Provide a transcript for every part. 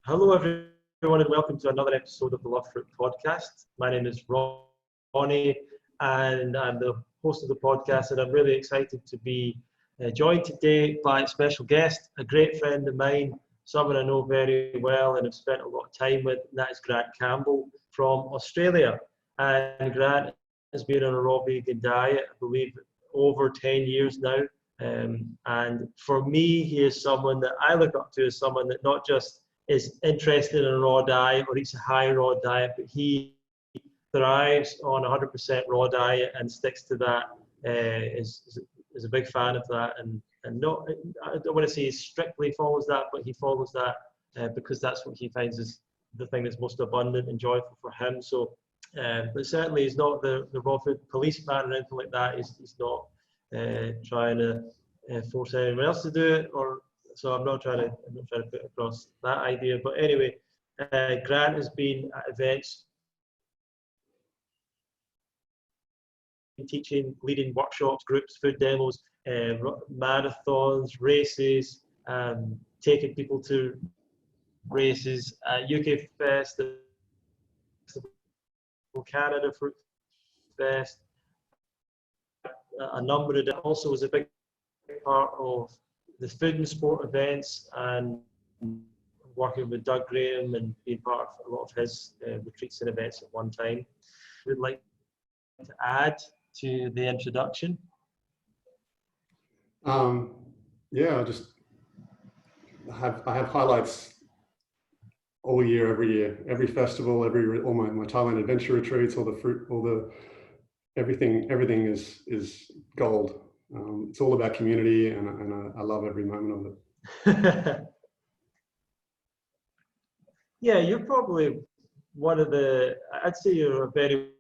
Hello, everyone, and welcome to another episode of the Love Fruit podcast. My name is Ronnie, and I'm the host of the podcast, and I'm really excited to be joined today by a special guest, a great friend of mine, someone I know very well and have spent a lot of time with, and that is Grant Campbell from Australia. And Grant has been on a raw vegan diet, I believe, over 10 years now. And for me, he is someone that I look up to as someone that not just is interested in a raw diet or eats a high raw diet, but he thrives on 100% raw diet and sticks to that, is a big fan of that. And not, I don't want to say he strictly follows that, but he follows that because that's what he finds is the thing that's most abundant and joyful for him. So, but certainly he's not the raw food policeman or anything like that. He's not trying to force anyone else to do it, or so I'm not trying to put across that idea. But anyway, Grant has been at events, teaching, leading workshops, groups, food demos, marathons, races, taking people to races at UK Fruitfest, Canada Fruitfest, a number of. Also was a big part of the food and sport events, and working with Doug Graham and being part of a lot of his retreats and events at one time. Would like to add to the introduction? Yeah, I have highlights all year, every year, every festival, all my Thailand Adventure Retreats, all the fruit, everything is gold. It's all about community, and I love every moment of it. Yeah, you're probably one of I'd say you're a very,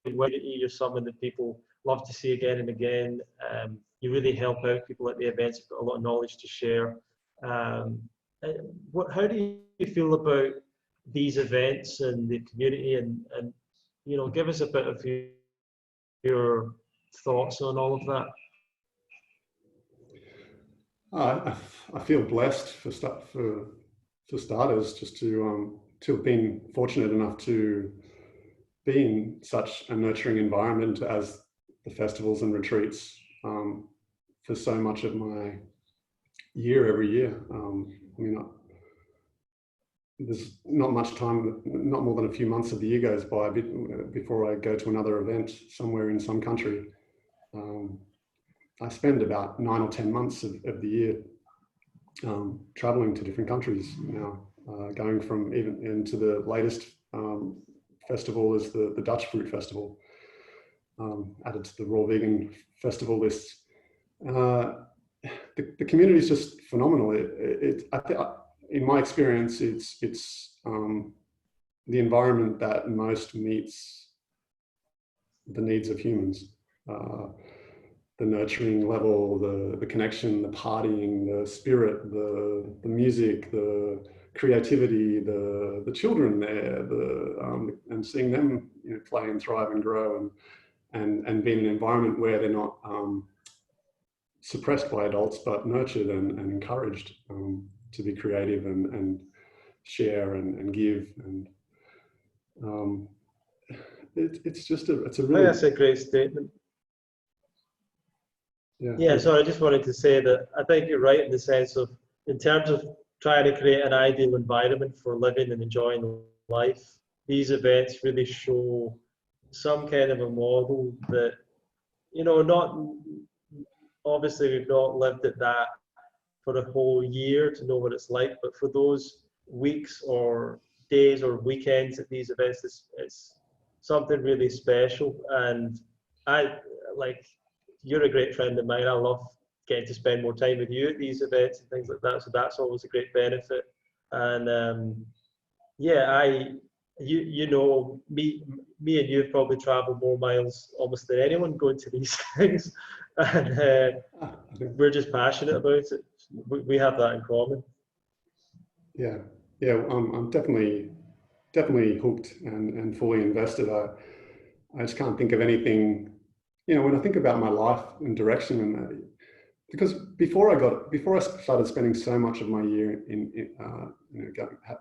you're someone that people love to see again and again. You really help out people at the events. You've got a lot of knowledge to share. How do you feel about these events and the community, and you know, give us a bit of your thoughts on all of that? I feel blessed for starters, just to have been fortunate enough to be in such a nurturing environment as the festivals and retreats for so much of my year every year. I mean, there's not much time, not more than a few months of the year goes by before I go to another event somewhere in some country. I spend about 9 or 10 months of the year traveling to different countries now, going from even into the latest festival is the Dutch Fruit Festival, added to the Raw Vegan Festival list. The community is just phenomenal. In my experience, it's the environment that most meets the needs of humans. The nurturing level, the connection, the partying, the spirit, the music, the creativity, the children there, and seeing them, you know, play and thrive and grow, and be in an environment where they're not suppressed by adults, but nurtured and encouraged to be creative and share and give. And it's a really... That's a great statement. Yeah, so I just wanted to say that I think you're right in the sense of, in terms of trying to create an ideal environment for living and enjoying life, these events really show some kind of a model that, you know, obviously we've not lived at that for a whole year to know what it's like, but for those weeks or days or weekends at these events, it's something really special. And you're a great friend of mine. I love getting to spend more time with you at these events and things like that. So that's always a great benefit. And yeah, you know, me and you have probably traveled more miles almost than anyone going to these things. And we're just passionate about it. We have that in common. Yeah, I'm definitely hooked and fully invested. I just can't think of anything. You know, when I think about my life and direction, and because before I started spending so much of my year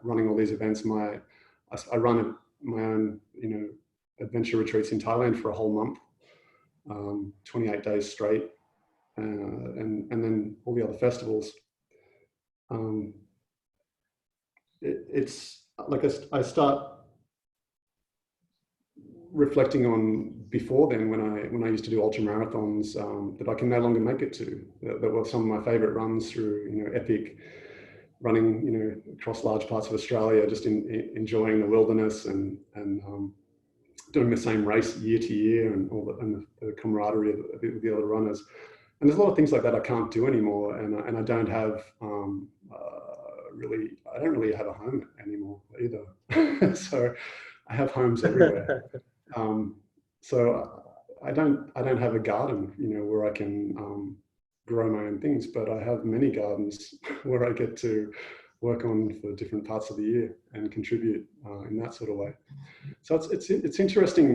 running all these events, I run my own, adventure retreats in Thailand for a whole month, 28 days straight, and then all the other festivals. It's like I start reflecting on before then when I used to do ultramarathons that I can no longer make it to. That were some of my favorite runs through, epic running, across large parts of Australia, just enjoying the wilderness and doing the same race year to year, and the camaraderie of the other runners. And there's a lot of things like that I can't do anymore, and I don't have I don't really have a home anymore either. So I have homes everywhere. So I don't have a garden, where I can grow my own things, but I have many gardens where I get to work on for different parts of the year and contribute in that sort of way. So it's interesting,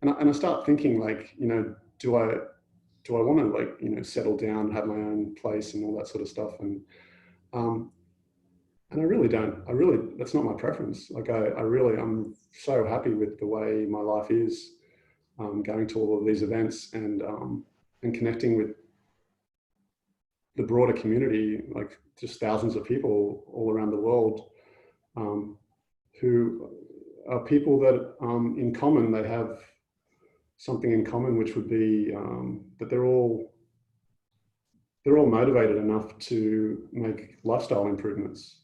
and I start thinking, like, do I want to, like, settle down, have my own place and all that sort of stuff, and I really don't. That's not my preference. Like, I'm so happy with the way my life is, going to all of these events and connecting with the broader community, like just thousands of people all around the world, who are people that in common, they have something in common, which would be that they're all motivated enough to make lifestyle improvements.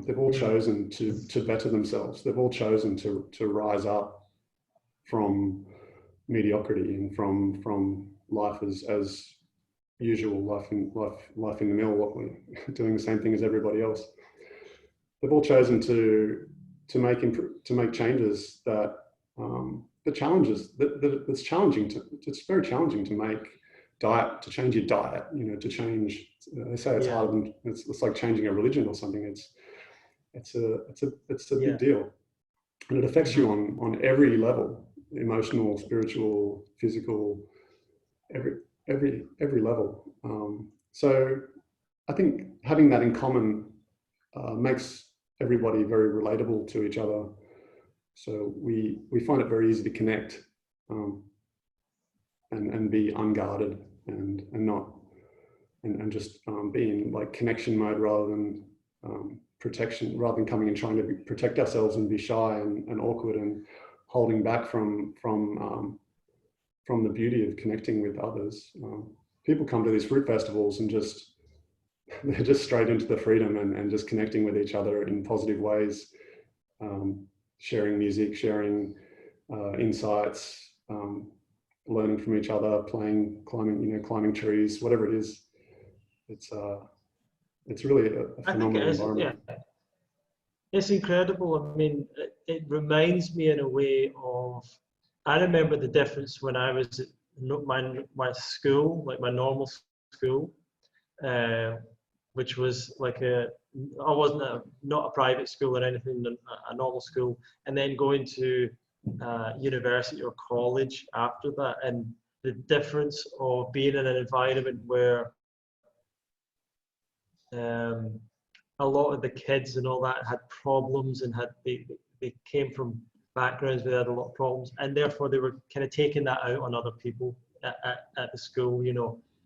They've all chosen to better themselves. They've all chosen to rise up from mediocrity and from life as usual, life in the mill, doing the same thing as everybody else. They've all chosen to make changes that that's challenging it's very challenging to make. To change your diet, to change. They say it's harder than it's like changing a religion or something. It's a big deal, and it affects you on every level: emotional, spiritual, physical, every level. So I think having that in common makes everybody very relatable to each other. So we find it very easy to connect and be unguarded and not and just be in like connection mode rather than protection, rather than coming and trying to protect ourselves and be shy and awkward and holding back from the beauty of connecting with others. People come to these fruit festivals and they're just straight into the freedom and just connecting with each other in positive ways, sharing music, sharing insights, learning from each other, climbing trees, whatever it is. It's really a phenomenal environment. Yeah. It's incredible. I mean, it reminds me in a way of, I remember the difference when I was at my school, like my normal school, which was like I wasn't not a private school or anything, a normal school, and then going to university or college after that, and the difference of being in an environment where a lot of the kids and all that had problems and they came from backgrounds where they had a lot of problems, and therefore they were kind of taking that out on other people at the school,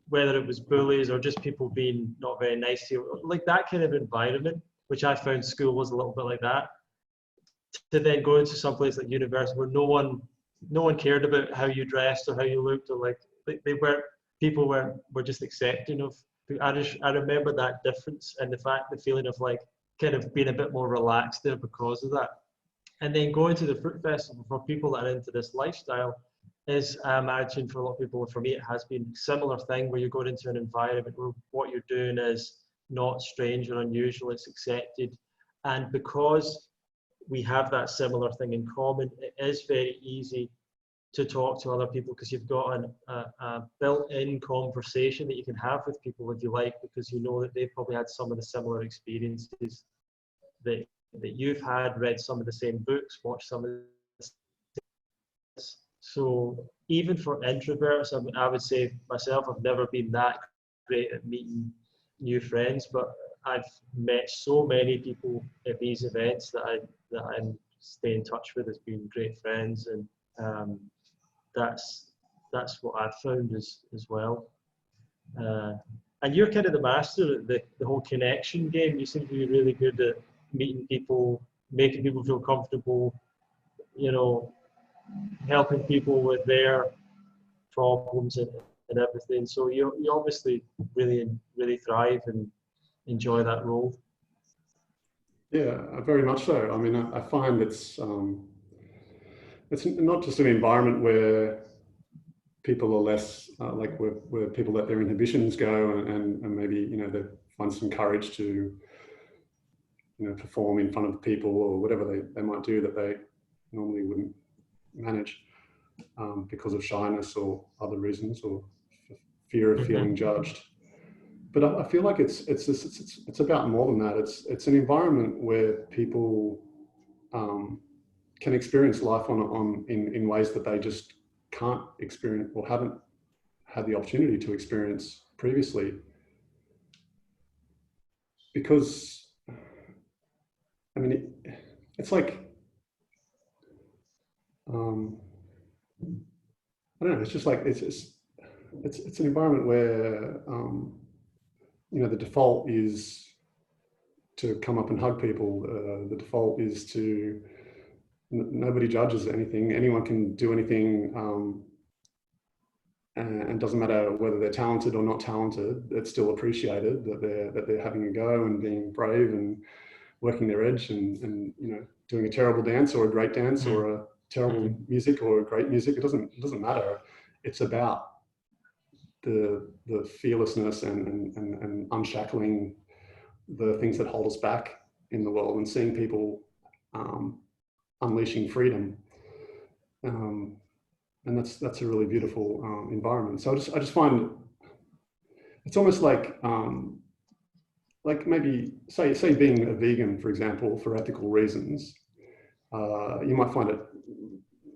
whether it was bullies or just people being not very nice to you, like that kind of environment, which I found school was a little bit like that. To then go into some place like university where no one cared about how you dressed or how you looked, or like people were just accepting of. I remember that difference, and the feeling of like kind of being a bit more relaxed there because of that. And then going to the fruit festival for people that are into this lifestyle is, I imagine for a lot of people, for me it has been a similar thing, where you're going into an environment where what you're doing is not strange or unusual, it's accepted. And because we have that similar thing in common, it is very easy to talk to other people, because you've got a built-in conversation that you can have with people if you like, because you know that they've probably had some of the similar experiences that you've had, read some of the same books, watched some of the. So even for introverts, I would say myself, I've never been that great at meeting new friends, but I've met so many people at these events that I stay in touch with as being great friends, and um, that's what I've found as well. And you're kind of the master at the whole connection game. You seem to be really good at meeting people, making people feel comfortable, you know, helping people with their problems and everything. So you obviously really thrive and enjoy that role. Yeah, very much so. I mean, I find it's not just an environment where people are less like where people let their inhibitions go and maybe, you know, they find some courage to, you know, perform in front of people or whatever they might do that they normally wouldn't manage because of shyness or other reasons or fear of feeling judged. But I feel like it's about more than that. It's an environment where people can experience life in ways that they just can't experience or haven't had the opportunity to experience previously. Because, I mean, it's like, I don't know, it's just like, it's an environment where, you know, the default is to come up and hug people. The default is to, nobody judges anything. Anyone can do anything. And doesn't matter whether they're talented or not talented, it's still appreciated that they're having a go and being brave and working their edge and you know, doing a terrible dance or a great dance or a terrible music or a great music. It doesn't matter. It's about the fearlessness and unshackling the things that hold us back in the world and seeing people unleashing freedom. And that's a really beautiful environment. So I just find it's almost like maybe say being a vegan, for example, for ethical reasons, you might find it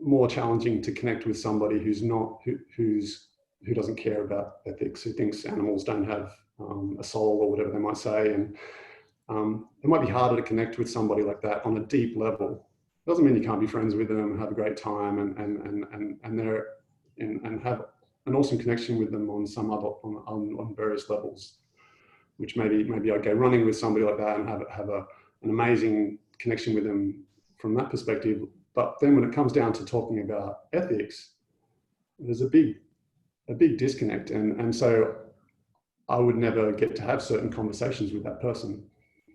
more challenging to connect with somebody who doesn't care about ethics, who thinks animals don't have a soul or whatever they might say, and it might be harder to connect with somebody like that on a deep level. Doesn't mean you can't be friends with them and have a great time and have an awesome connection with them on some other on various levels. Which maybe I'd go running with somebody like that and have an amazing connection with them from that perspective. But then when it comes down to talking about ethics, there's a big disconnect, and so I would never get to have certain conversations with that person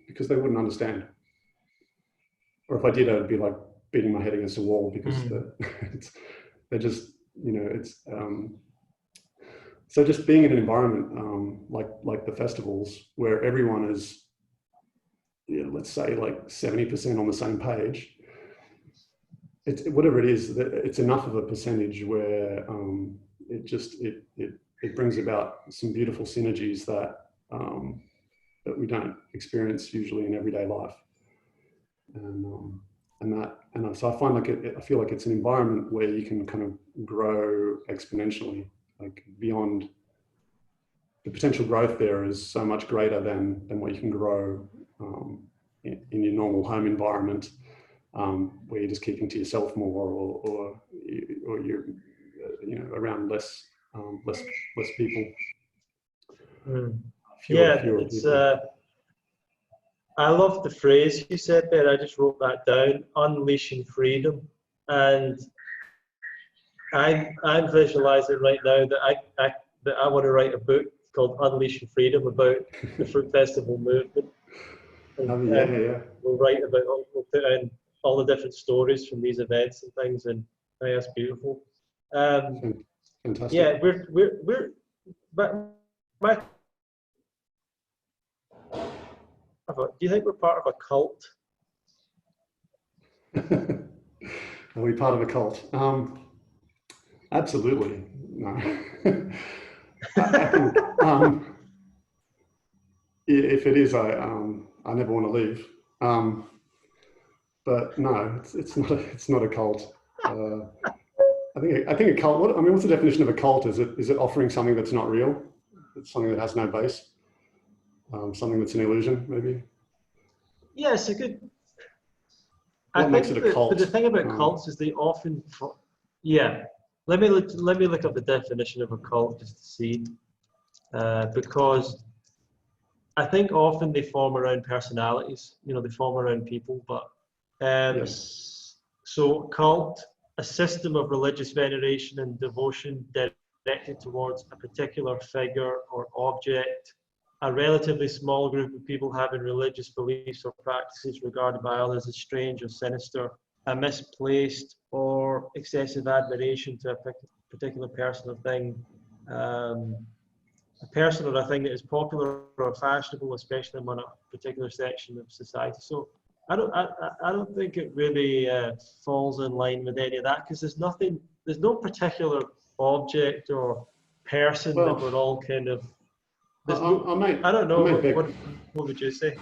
because they wouldn't understand. Or if I did, I'd be like beating my head against a wall because they're just, you know, it's so just being in an environment like the festivals where everyone is, you know, let's say like 70% on the same page. It's whatever it is, it's enough of a percentage where it brings about some beautiful synergies that we don't experience usually in everyday life. And so I find I feel like it's an environment where you can kind of grow exponentially, like beyond the potential growth there is so much greater than what you can grow in your normal home environment, where you're just keeping to yourself more, or you're you know, around less people. Fewer people. I love the phrase you said there. I just wrote that down: unleashing freedom. And I'm visualizing right now that I want to write a book called Unleashing Freedom about the Fruit Festival movement. And, yeah. We'll put in all the different stories from these events and things, and I think that's beautiful. Fantastic. Yeah, but do you think we're part of a cult? Are we part of a cult? Absolutely. No. I think if it is, I never want to leave. But no, it's not a cult. I think a cult. What's the definition of a cult? Is it offering something that's not real? It's something that has no base. Something that's an illusion, maybe. Yeah, it's a good. What I makes think it a that, but cult? the thing about cults is they often, yeah. Let me look up the definition of a cult just to see, because I think often they form around personalities. You know, they form around people. But Yes. so cult, a system of religious veneration and devotion directed towards a particular figure or object. A relatively small group of people having religious beliefs or practices regarded by others as strange or sinister. A misplaced or excessive admiration to a particular person or thing. Um, a person or a thing that is popular or fashionable, especially among a particular section of society. So I don't think it really falls in line with any of that, because there's no particular object or person that Well, we're all kind of. There's no, I don't I know may beg, what would you say?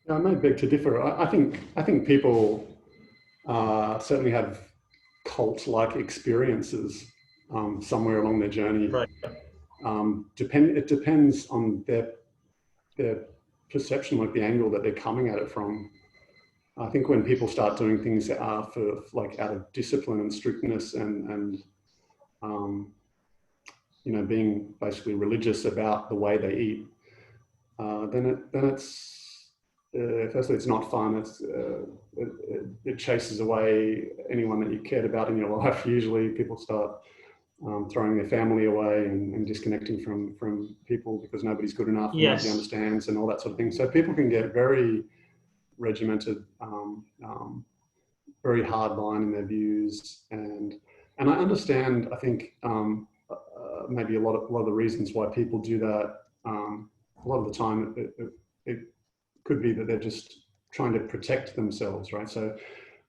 I may beg to differ. I think people certainly have cult-like experiences somewhere along their journey. Right. It depends on their perception, like the angle that they're coming at it from. I think when people start doing things that are for like out of discipline and strictness and you know, being basically religious about the way they eat, then it's firstly it's not fun. It chases away anyone that you cared about in your life. Usually, people start throwing their family away and disconnecting from people because nobody's good enough and nobody Yes. understands and all that sort of thing. So people can get very regimented, very hard line in their views, and I understand. I think maybe a lot of the reasons why people do that. A lot of the time, it could be that they're just trying to protect themselves, right? So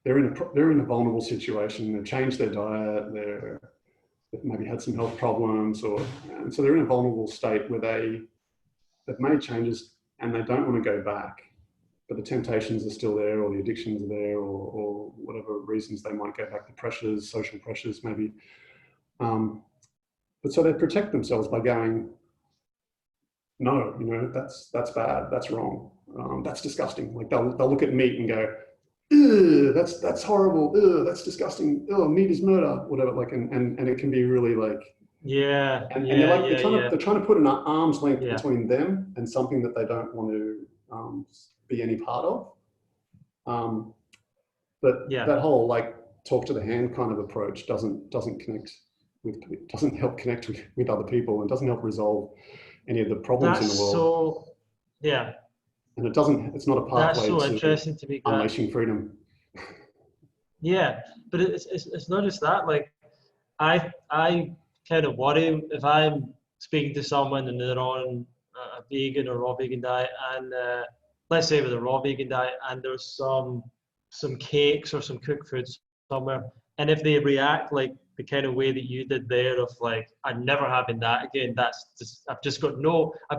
they're in a vulnerable situation. They've changed their diet. They've maybe had some health problems, and so they're in a vulnerable state where they've made changes and they don't want to go back, but the temptations are still there, or the addictions are there, or whatever reasons they might go back, the pressures, social pressures maybe. But so they protect themselves by going, no, you know, that's bad, that's wrong, that's disgusting. Like they'll look at meat and go, ew, that's horrible, ew, that's disgusting, oh, meat is murder, whatever. Like, and it can be really like, and they're trying to put an arm's length between them and something that they don't want to be any part of. But that whole like talk to the hand kind of approach doesn't help connect with other people, and doesn't help resolve any of the problems in the world. So, yeah. And it's not a pathway That's so to interesting to me, Grant. unleashing freedom. Yeah, but it's not just that. Like, I kind of worry if I'm speaking to someone and they're on a vegan or raw vegan diet, and let's say with a raw vegan diet, and there's some cakes or some cooked foods somewhere, and if they react like the kind of way that you did there, of like, I'm never having that again, that's just I've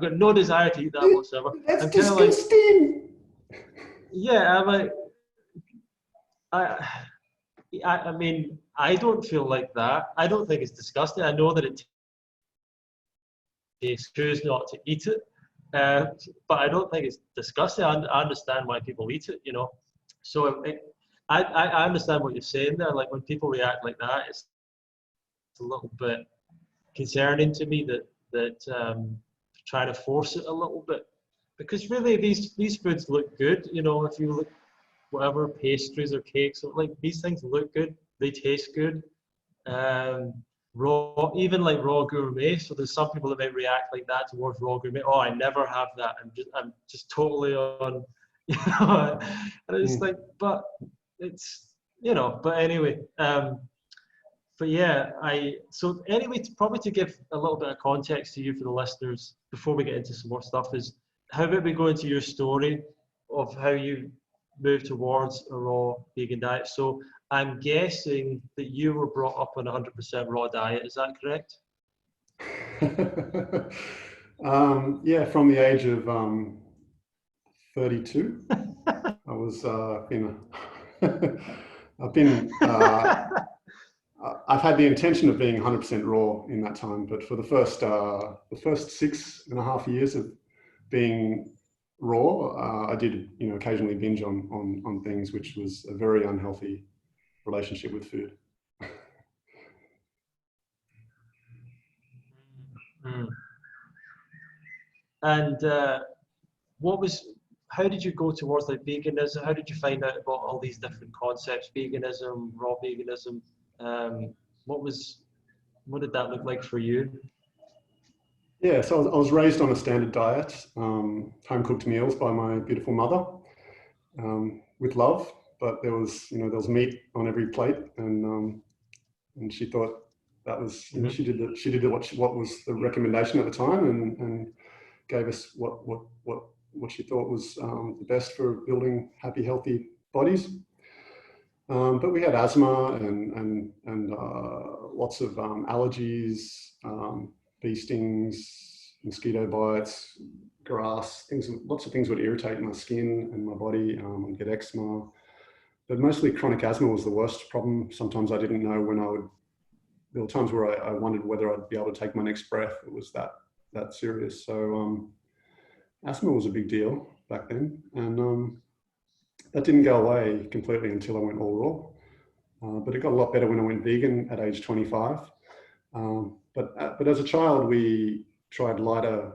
got no desire to eat that whatsoever. That's I'm kind of disgusting. like, yeah, I'm like, I mean, I don't feel like that. I don't think it's disgusting. I know that it tastes, choose not to eat it, but I don't think it's disgusting. I understand why people eat it, you know. So I understand what you're saying there. Like when people react like that, it's a little bit concerning to me that try to force it a little bit, because really these foods look good. You know, if you look whatever pastries or cakes, or like these things look good, they taste good. Raw, even like raw gourmet. So there's some people that might react like that towards raw gourmet. Oh, I never have that. I'm just totally on, you know. And it's like, but it's, you know. But anyway, but yeah, so anyway, probably to give a little bit of context to you for the listeners before we get into some more stuff, is how about we go into your story of how you moved towards a raw vegan diet. So I'm guessing that you were brought up on a 100% raw diet. Is that correct? Yeah, from the age of 32, I was, I've been I've had the intention of being 100% raw in that time, but for the first 6.5 years of being raw, I did, occasionally binge on things, which was a very unhealthy relationship with food. Mm. And how did you go towards like veganism? How did you find out about all these different concepts, veganism, raw veganism? What did that look like for you? Yeah, so I was raised on a standard diet, home-cooked meals by my beautiful mother, with love. But there was meat on every plate, and she thought that was, she did what was the recommendation at the time, and gave us what she thought was the best for building happy, healthy bodies. But we had asthma and lots of allergies, bee stings, mosquito bites, grass, lots of things would irritate my skin and my body. I'd get eczema, but mostly chronic asthma was the worst problem. Sometimes I didn't know there were times where I wondered whether I'd be able to take my next breath. It was that serious. So asthma was a big deal back then. And that didn't go away completely until I went all raw. But it got a lot better when I went vegan at age 25. But as a child, we tried lighter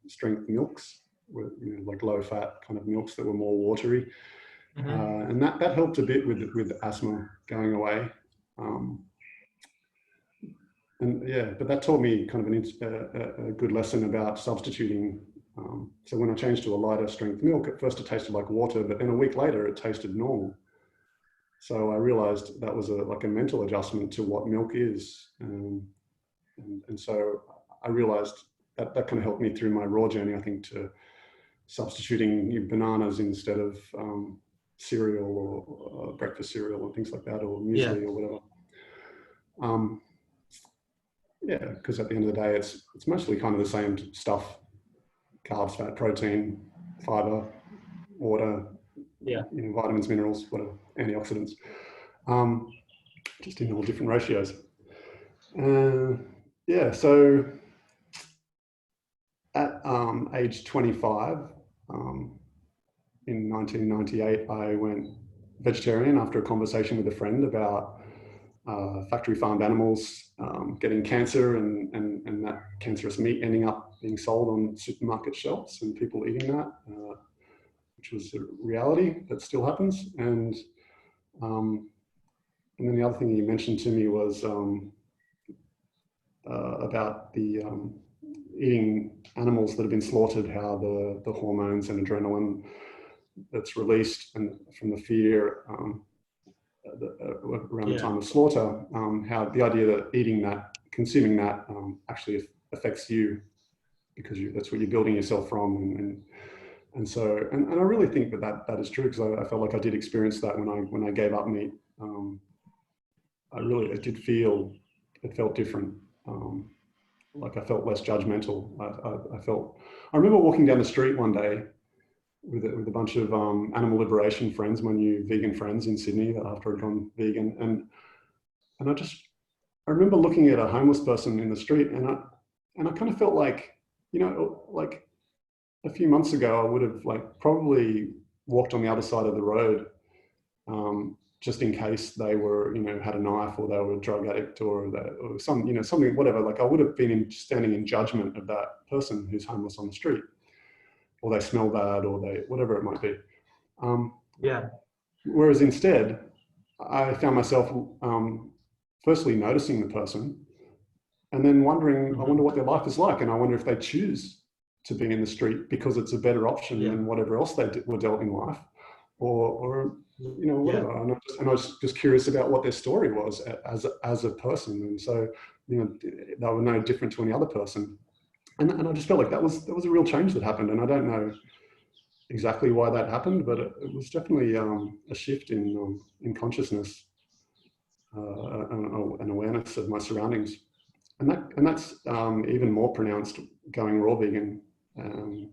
strength milks, like low fat kind of milks that were more watery. And that helped a bit with asthma going away. But that taught me kind of a good lesson about substituting. So when I changed to a lighter strength milk, at first it tasted like water, but then a week later it tasted normal. So I realized that was like a mental adjustment to what milk is. And so I realized that kind of helped me through my raw journey, I think, to substituting bananas instead of cereal or breakfast cereal or things like that, or muesli or whatever. Because at the end of the day, it's mostly kind of the same stuff: carbs, fat, protein, fiber, water, vitamins, minerals, whatever, antioxidants, just in all different ratios. So at age 25, in 1998, I went vegetarian after a conversation with a friend about factory farmed animals getting cancer and that cancerous meat ending up being sold on supermarket shelves and people eating that, which was a reality that still happens. And then the other thing you mentioned to me was about the eating animals that have been slaughtered, how the hormones and adrenaline that's released and from the fear around the time of slaughter, how the idea that consuming that actually affects you, because that's what you're building yourself from, and so I really think that is true, because I felt like I did experience that when I gave up meat. It felt different. Like I felt less judgmental. I remember walking down the street one day with a bunch of animal liberation friends, my new vegan friends in Sydney, after I'd gone vegan, and I remember looking at a homeless person in the street, and I kind of felt like, like a few months ago I would have probably walked on the other side of the road, just in case they were, had a knife, or they were a drug addict, or something, whatever. I would have been standing in judgment of that person who's homeless on the street, or they smell bad, or whatever it might be. Whereas instead, I found myself firstly noticing the person, and then wondering, I wonder what their life is like, and I wonder if they choose to be in the street because it's a better option than whatever else they were dealt in life, or whatever. And I was just curious about what their story was as a person, and so they were no different to any other person. And I just felt like that was a real change that happened, and I don't know exactly why that happened, but it was definitely a shift in consciousness and awareness of my surroundings, and that's even more pronounced going raw vegan. I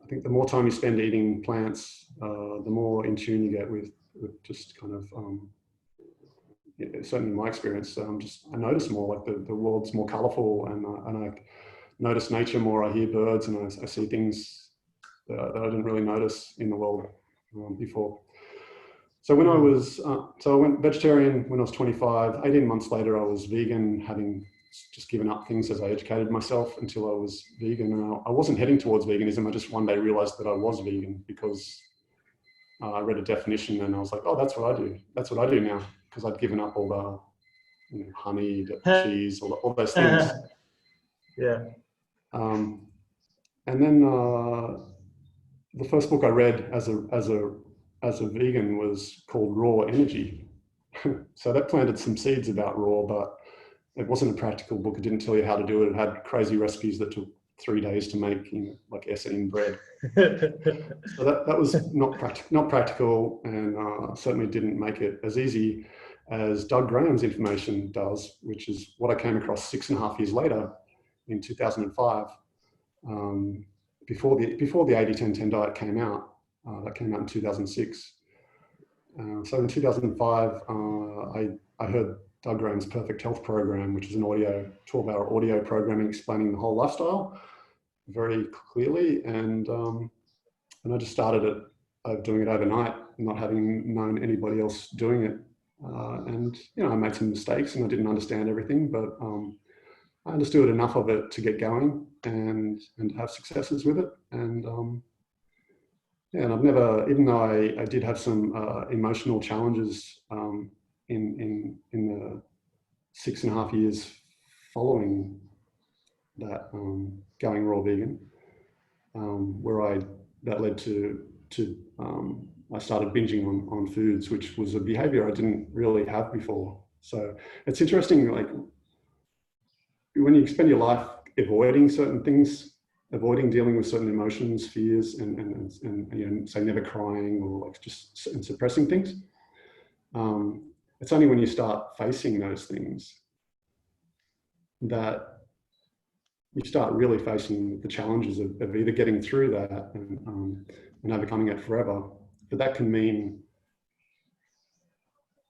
think the more time you spend eating plants, the more in tune you get with just kind of certainly in my experience, I notice more, like the world's more colorful, and I notice nature more. I hear birds, and I see things that I didn't really notice in the world before. So when I went vegetarian when I was 25. 18 months later, I was vegan, having just given up things as I educated myself until I was vegan. And I wasn't heading towards veganism. I just one day realized that I was vegan because I read a definition and I was like, oh, that's what I do. That's what I do now, because I'd given up all the honey, the cheese, all those things. Yeah. And then the first book I read as a vegan was called Raw Energy. So that planted some seeds about raw, but it wasn't a practical book. It didn't tell you how to do it. It had crazy recipes that took 3 days to make, like Essene bread. So that was not practical, and certainly didn't make it as easy as Doug Graham's information does, which is what I came across 6.5 years later in 2005, before the 80-10-10 diet came out. That came out in 2006. So in 2005, I heard Doug Graham's Perfect Health Program, which is an 12-hour audio programming explaining the whole lifestyle very clearly, and I just started doing it overnight, not having known anybody else doing it, and I made some mistakes and I didn't understand everything, but I understood enough of it to get going and have successes with it, and and I've never, even though I did have some emotional challenges in the 6.5 years following that, going raw vegan, that led to I started binging on foods, which was a behavior I didn't really have before. So it's interesting, like when you spend your life avoiding certain things, avoiding dealing with certain emotions, fears, and say never crying, or like just suppressing things. It's only when you start facing those things that you start really facing the challenges of either getting through that and overcoming it forever. But that can mean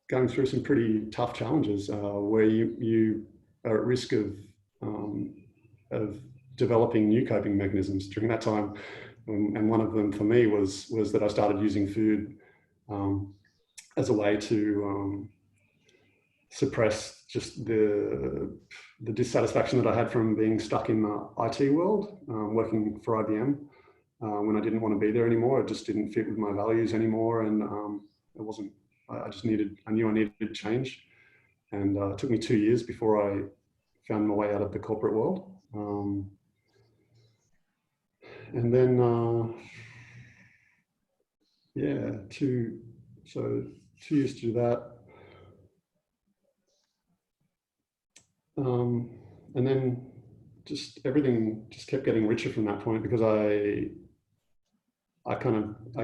going through some pretty tough challenges where you are at risk of developing new coping mechanisms during that time. And one of them for me was that I started using food as a way to suppress just the dissatisfaction that I had from being stuck in the IT world, working for IBM, when I didn't want to be there anymore. It just didn't fit with my values anymore, and it wasn't. I knew I needed change, and it took me 2 years before I found my way out of the corporate world. And then, yeah, 2 years to do that. And then just everything just kept getting richer from that point, because I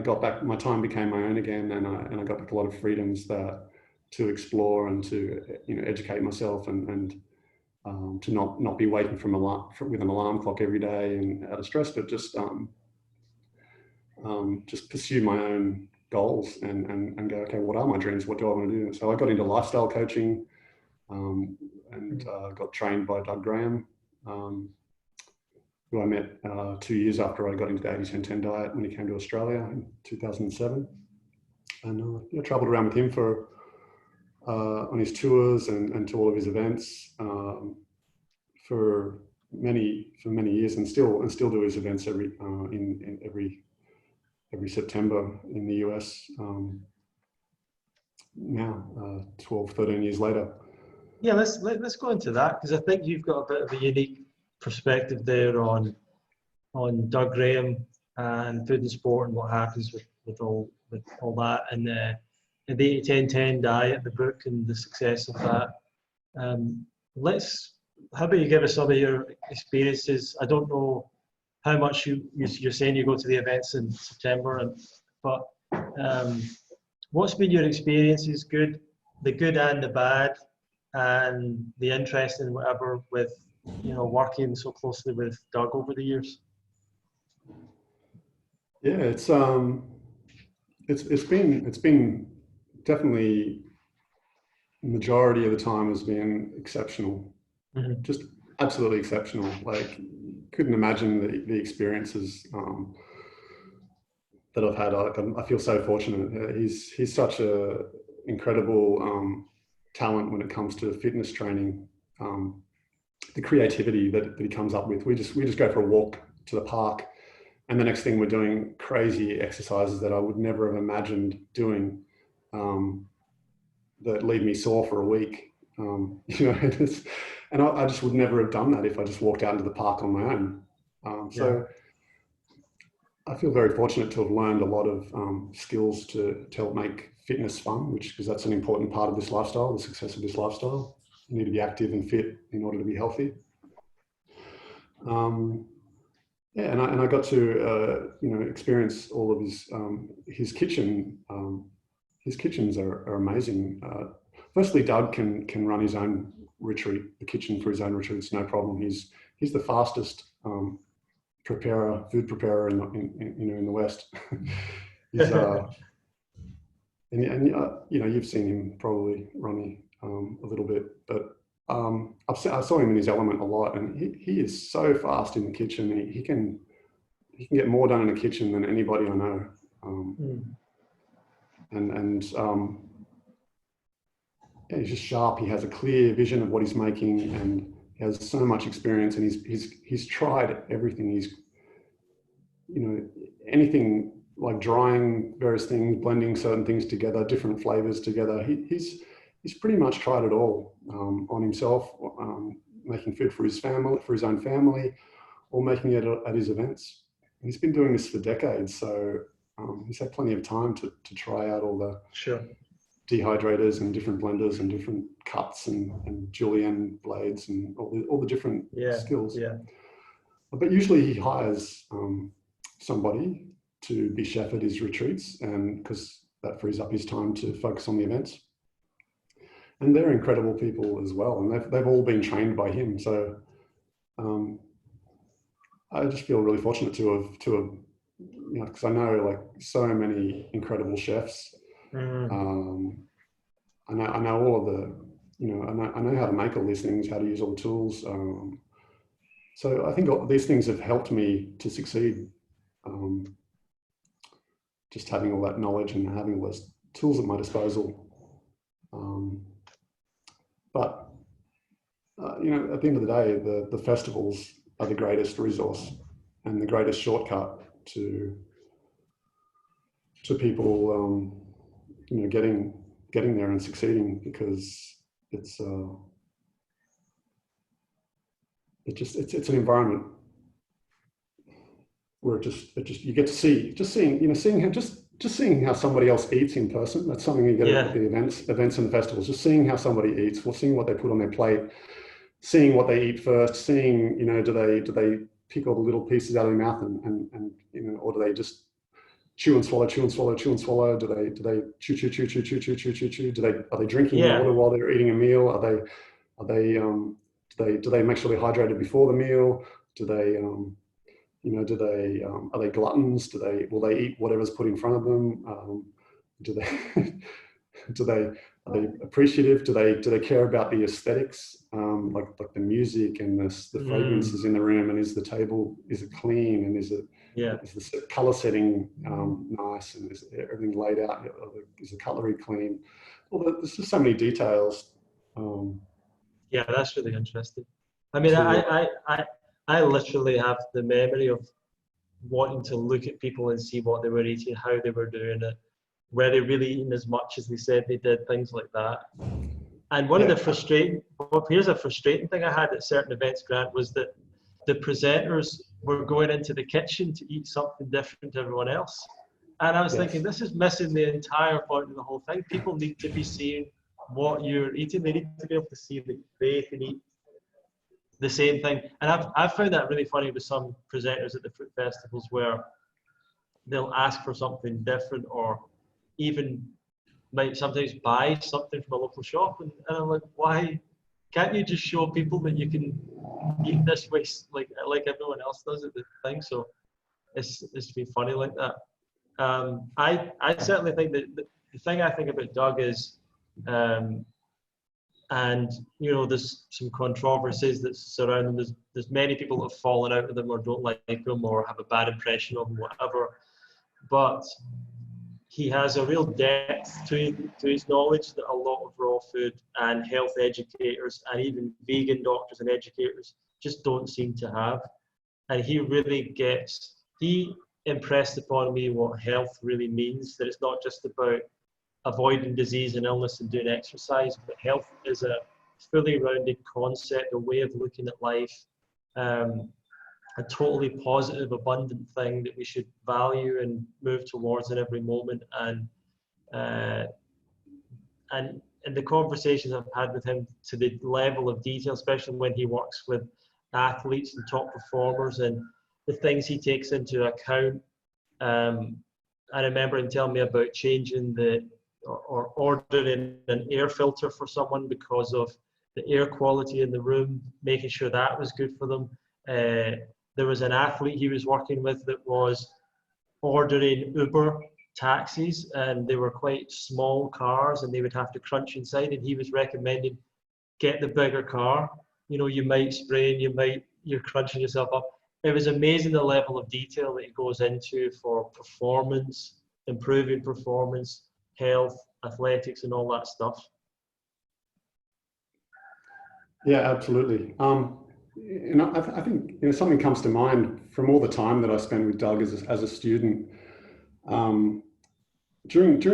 got back, my time became my own again, and I got back a lot of freedoms to explore and to educate myself and to not be waiting with an alarm clock every day and out of stress, but just pursue my own goals and go, okay, what are my dreams? What do I want to do? So I got into lifestyle coaching, and got trained by Doug Graham, who I met 2 years after I got into the 80-10-10 diet when he came to Australia in 2007. And I traveled around with him on his tours and to all of his events for many years, and still do his events every September in the US now, 12, 13 years later. Yeah, let's go into that, because I think you've got a bit of a unique perspective there on Doug Graham and food and sport and what happens with all that, and the 80-10-10 diet, the book, and the success of that. How about you give us some of your experiences? I don't know how much you're saying you go to the events in September, but what's been your experiences, the good and the bad, and the interest in whatever with working so closely with Doug over the years? Yeah, it's been definitely majority of the time has been exceptional, just absolutely exceptional. Like, couldn't imagine the experiences that I've had. I feel so fortunate. He's such a incredible talent when it comes to fitness training. The creativity that he comes up with. We just go for a walk to the park, and the next thing we're doing crazy exercises that I would never have imagined doing, that leave me sore for a week. You know, and I just would never have done that if I just walked out into the park on my own. So I feel very fortunate to have learned a lot of skills to help make fitness fun, because that's an important part of this lifestyle, the success of this lifestyle. You need to be active and fit in order to be healthy. Yeah, and I got to you know, experience all of his kitchen. His kitchens are amazing. Firstly, Doug can run his own retreat, the kitchen for his own retreats, no problem. He's the fastest food preparer in the West. He's and you know, you've seen him probably, Ronnie, a little bit, but I saw him in his element a lot, and he is so fast in the kitchen. He can get more done in the kitchen than anybody I know. Yeah, he's just sharp. He has a clear vision of what he's making, and he has so much experience. And he's tried everything. He's, you know, anything like drying various things, blending certain things together, different flavors together. He's pretty much tried it all on himself, making food for his family, for his own family, or making it at his events. And he's been doing this for decades, so he's had plenty of time to try out all the dehydrators and different blenders and different cuts and julienne blades and all the different skills. Yeah. But usually he hires somebody to be chef at his retreats, and because that frees up his time to focus on the events. And they're incredible people as well, and they've all been trained by him. So I just feel really fortunate to have, you know, because I know like so many incredible chefs. I know all of the, you know, I know how to make all these things, how to use all the tools. So I think all these things have helped me to succeed. Just having all that knowledge and having all those tools at my disposal. But you know, at the end of the day, the festivals are the greatest resource and the greatest shortcut to people, you know, getting there and succeeding, because it's an environment where it just you get to seeing how somebody else eats in person. That's something you get at the events and the festivals. Just seeing how somebody eats, seeing what they put on their plate, seeing what they eat first, seeing, you know, do they pick all the little pieces out of their mouth and you know, or do they just chew and swallow, chew and swallow, chew and swallow? Do they chew, chew, chew, chew, chew, chew, chew, chew, chew? Are they drinking water while they're eating a meal? Do they make sure they're hydrated before the meal? Do they you know, are they gluttons? Will they eat whatever's put in front of them? Are they appreciative? Do they care about the aesthetics, like the music and the fragrances in the room? And is the table, is it clean? And is the color setting nice? And is everything laid out? Is the cutlery clean? Well, there's just so many details. Yeah, that's really interesting. I mean, I literally have the memory of wanting to look at people and see what they were eating, how they were doing it, were they really eating as much as they said they did, things like that. And here's a frustrating thing I had at certain events, Grant, was that the presenters were going into the kitchen to eat something different to everyone else. And I was thinking, this is missing the entire point of the whole thing. People need to be seeing what you're eating. They need to be able to see that they can eat the same thing. And I've found that really funny with some presenters at the fruit festivals, where they'll ask for something different, or even might sometimes buy something from a local shop, and I'm like, why can't you just show people that you can eat this way like everyone else does at the thing? So it's been funny like that. I certainly think that the thing I think about Doug is And you know, there's some controversies that surround him. There's many people that have fallen out with him or don't like him or have a bad impression of him, whatever. But he has a real depth to his knowledge that a lot of raw food and health educators and even vegan doctors and educators just don't seem to have. And he impressed upon me what health really means, that it's not just about avoiding disease and illness and doing exercise, but health is a fully rounded concept, a way of looking at life, a totally positive, abundant thing that we should value and move towards in every moment. And the conversations I've had with him, to the level of detail, especially when he works with athletes and top performers and the things he takes into account. I remember him telling me about changing or ordering an air filter for someone because of the air quality in the room, making sure that was good for them. There was an athlete he was working with that was ordering Uber taxis, and they were quite small cars and they would have to crunch inside, and he was recommending get the bigger car. You know, you might sprain, you're crunching yourself up. It was amazing the level of detail that he goes into for performance, improving performance, health, athletics, and all that stuff. Yeah, absolutely. And I think, you know, something comes to mind from all the time that I spent with Doug as a student. During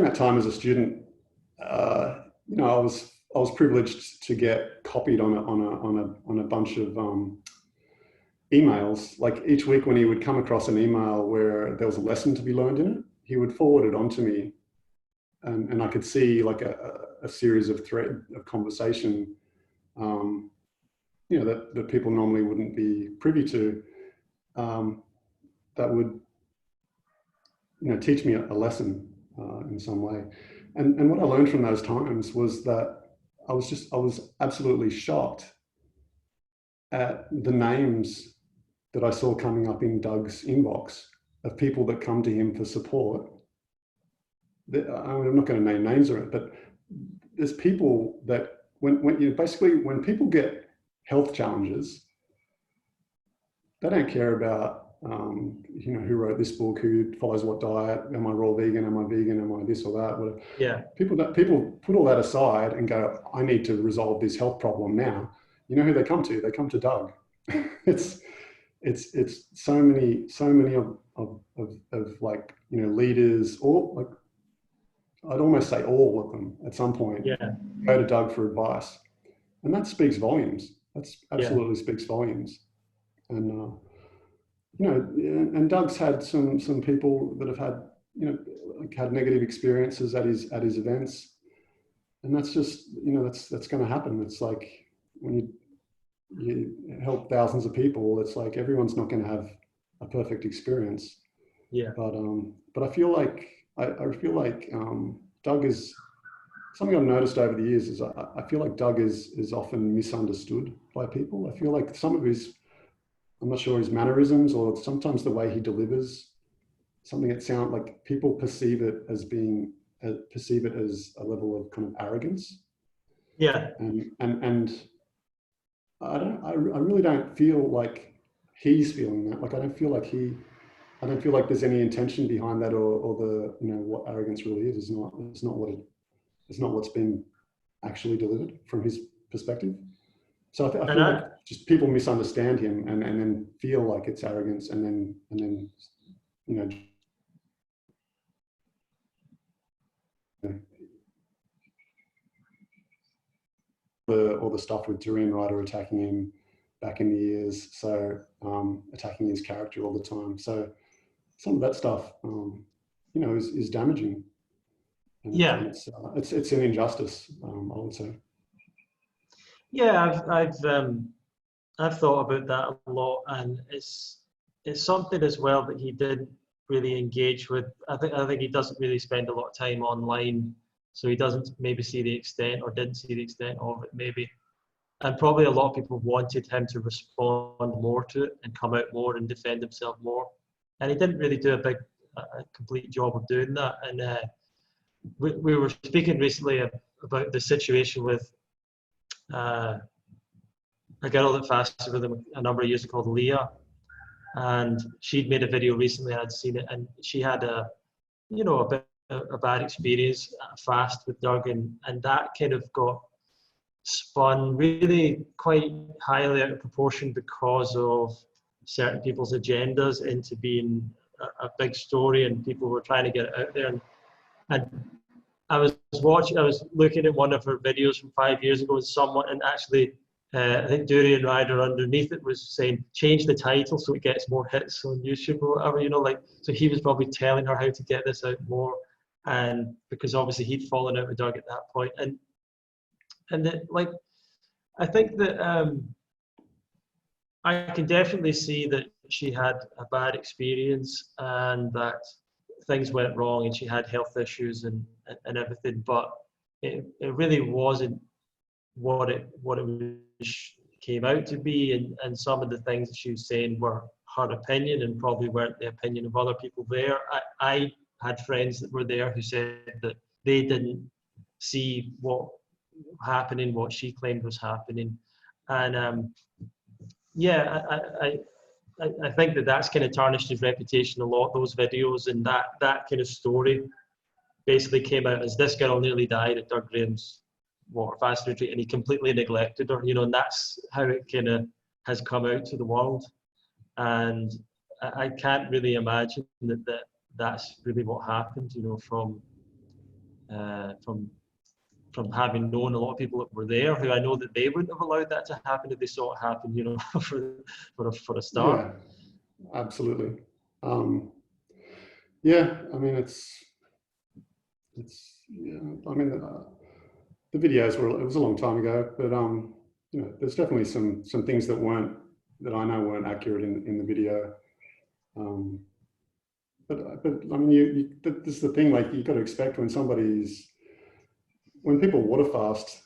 that time as a student, you know, I was privileged to get copied on a bunch of emails. Like each week when he would come across an email where there was a lesson to be learned in it, he would forward it on to me, and I could see like a series of thread of conversation, you know, that people normally wouldn't be privy to, that would, you know, teach me a lesson in some way. And what I learned from those times was that I was absolutely shocked at the names that I saw coming up in Doug's inbox of people that come to him for support. I'm not going to name names or it, but there's people that when people get health challenges, they don't care about you know, who wrote this book, who follows what diet, am I raw vegan, am I vegan, am I this or that, whatever. Yeah. People put all that aside and go, I need to resolve this health problem now. You know who they come to? They come to Doug. It's so many of like, you know, leaders, or like, I'd almost say all of them at some point, go to Doug for advice. And that speaks volumes. That's absolutely speaks volumes. And, you know, and Doug's had some people that have had, you know, like had negative experiences at his events. And that's just, you know, that's going to happen. It's like when you help thousands of people, it's like everyone's not going to have a perfect experience. Yeah. But I feel like Doug is something I've noticed over the years is I feel like Doug is often misunderstood by people. I feel like some of I'm not sure his mannerisms or sometimes the way he delivers something, it sounds like people perceive it as a level of kind of arrogance. Yeah. And I really don't feel like he's feeling that. Like I don't feel like there's any intention behind that, or the, you know, what arrogance really is. It's not what's being actually delivered from his perspective. So I feel like just people misunderstand him and then feel like it's arrogance, and then you know, all the stuff with Doreen Ryder attacking him back in the years, so attacking his character all the time. So some of that stuff, you know, is damaging. And it's an injustice, I would say. Yeah, I've thought about that a lot, and it's something as well that he didn't really engage with. I think he doesn't really spend a lot of time online, so he doesn't maybe see the extent, or didn't see the extent of it maybe. And probably a lot of people wanted him to respond more to it and come out more and defend himself more, and he didn't really do a complete job of doing that. And we were speaking recently about the situation with a girl that fasted with him a number of years ago called Leah, and she'd made a video recently. I'd seen it, and she had a bad experience at a fast with Doug, and that kind of got spun really quite highly out of proportion because of certain people's agendas into being a big story, and people were trying to get it out there. And I was looking at one of her videos from 5 years ago, and actually, I think Durian Rider underneath it was saying, change the title so it gets more hits on YouTube or whatever, so he was probably telling her how to get this out more, and because obviously he'd fallen out with Doug at that point. And I think that I can definitely see that she had a bad experience and that things went wrong and she had health issues and everything, but it really wasn't what it came out to be, and some of the things that she was saying were her opinion and probably weren't the opinion of other people there. I had friends that were there who said that they didn't see what she claimed was happening, and I think that that's kind of tarnished his reputation a lot, those videos, and that kind of story basically came out as this girl nearly died at Doug Graham's water fast retreat and he completely neglected her, and that's how it kind of has come out to the world. And I can't really imagine that's really what happened, from having known a lot of people that were there, who I know that they wouldn't have allowed that to happen if they saw it happen, for a start. Yeah, absolutely. Yeah, I mean, it's yeah, I mean, the videos it was a long time ago, but there's definitely some things that I know weren't accurate in the video. But I mean, this is the thing, you've got to expect when people water fast,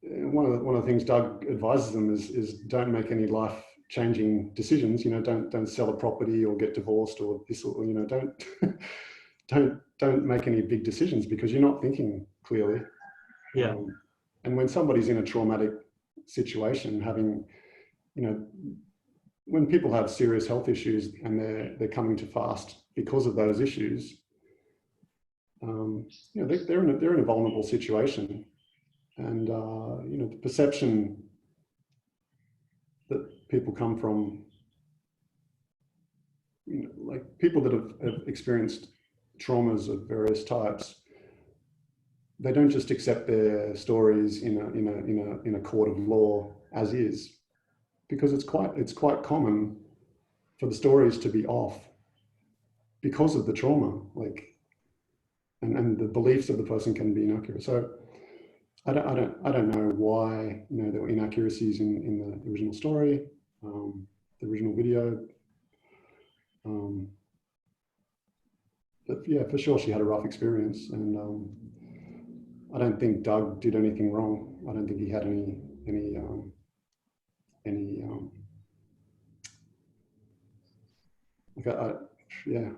one of the things Doug advises them is don't make any life-changing decisions. Don't sell a property or get divorced or this, or don't make any big decisions because you're not thinking clearly. Yeah. And when somebody's in a traumatic situation, when people have serious health issues and they're coming to fast because of those issues, they're in a vulnerable situation, and the perception that people come from, people that have experienced traumas of various types, they don't just accept their stories in a court of law as is, because it's quite common for the stories to be off because of the trauma, and the beliefs of the person can be inaccurate. So I don't know why there were inaccuracies in the original story, the original video. But yeah, for sure she had a rough experience, and I don't think Doug did anything wrong. I don't think he had any yeah.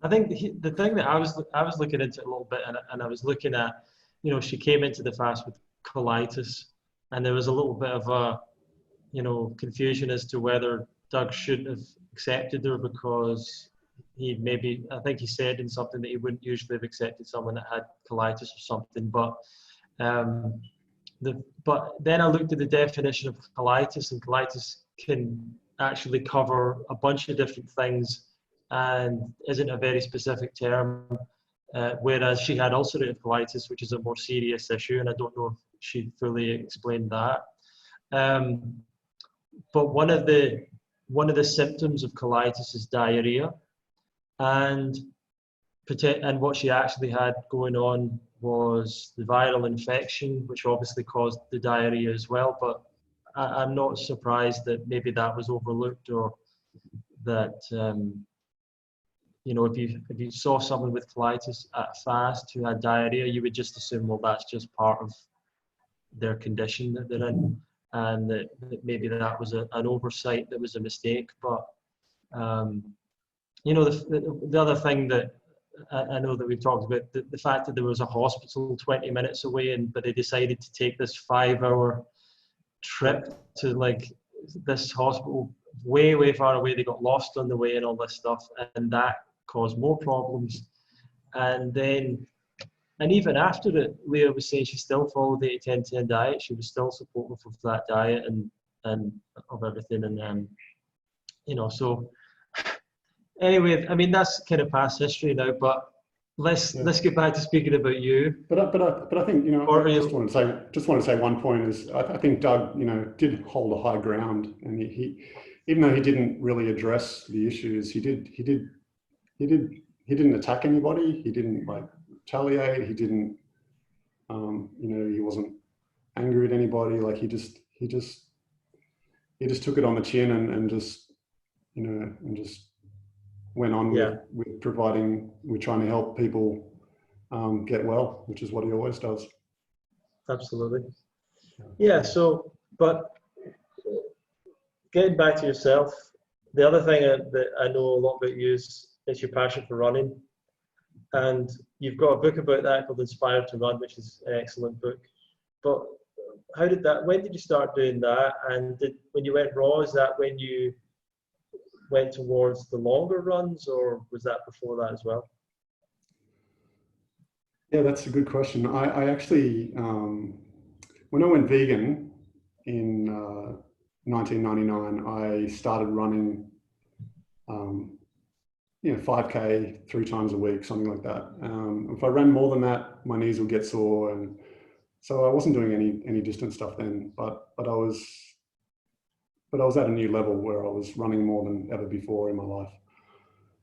I think the thing that I was looking into a little bit, and I was looking at, she came into the fast with colitis, and there was a little bit of a, confusion as to whether Doug shouldn't have accepted her because I think he said in something that he wouldn't usually have accepted someone that had colitis or something, but then I looked at the definition of colitis, and colitis can actually cover a bunch of different things and isn't a very specific term, whereas she had ulcerative colitis, which is a more serious issue, and I don't know if she fully explained that. But one of the symptoms of colitis is diarrhea, and what she actually had going on was the viral infection, which obviously caused the diarrhea as well. But I'm not surprised that maybe that was overlooked, or that if you saw someone with colitis at fast who had diarrhea, you would just assume, well, that's just part of their condition that they're in, and that maybe that was an oversight, that was a mistake. But the other thing that I know that we've talked about the fact that there was a hospital 20 minutes away, but they decided to take this 5-hour trip to like this hospital way, way far away. They got lost on the way and all this stuff, and that caused more problems. And even after it, Leah was saying she still followed the 8-10-10 diet. She was still supportive of that diet and of everything. And so anyway, I mean, that's kind of past history now, but let's get back to speaking about you. But I think, I just want to say one point is I think Doug, did hold a high ground, and he even though he didn't really address the issues, he didn't attack anybody. He didn't like retaliate. He didn't, he wasn't angry at anybody. Like he just took it on the chin and just went on with trying to help people get well, which is what he always does. Absolutely. Yeah. So, but getting back to yourself, the other thing that I know a lot about you is your passion for running. And you've got a book about that called Inspired to Run, which is an excellent book. But when did you start doing that? And when you went raw, is that when you went towards the longer runs, or was that before that as well? Yeah, that's a good question. I actually, when I went vegan in 1999, I started running 5K 3 times a week, something like that. If I ran more than that, my knees would get sore, and so I wasn't doing any distance stuff then. But I was at a new level where I was running more than ever before in my life,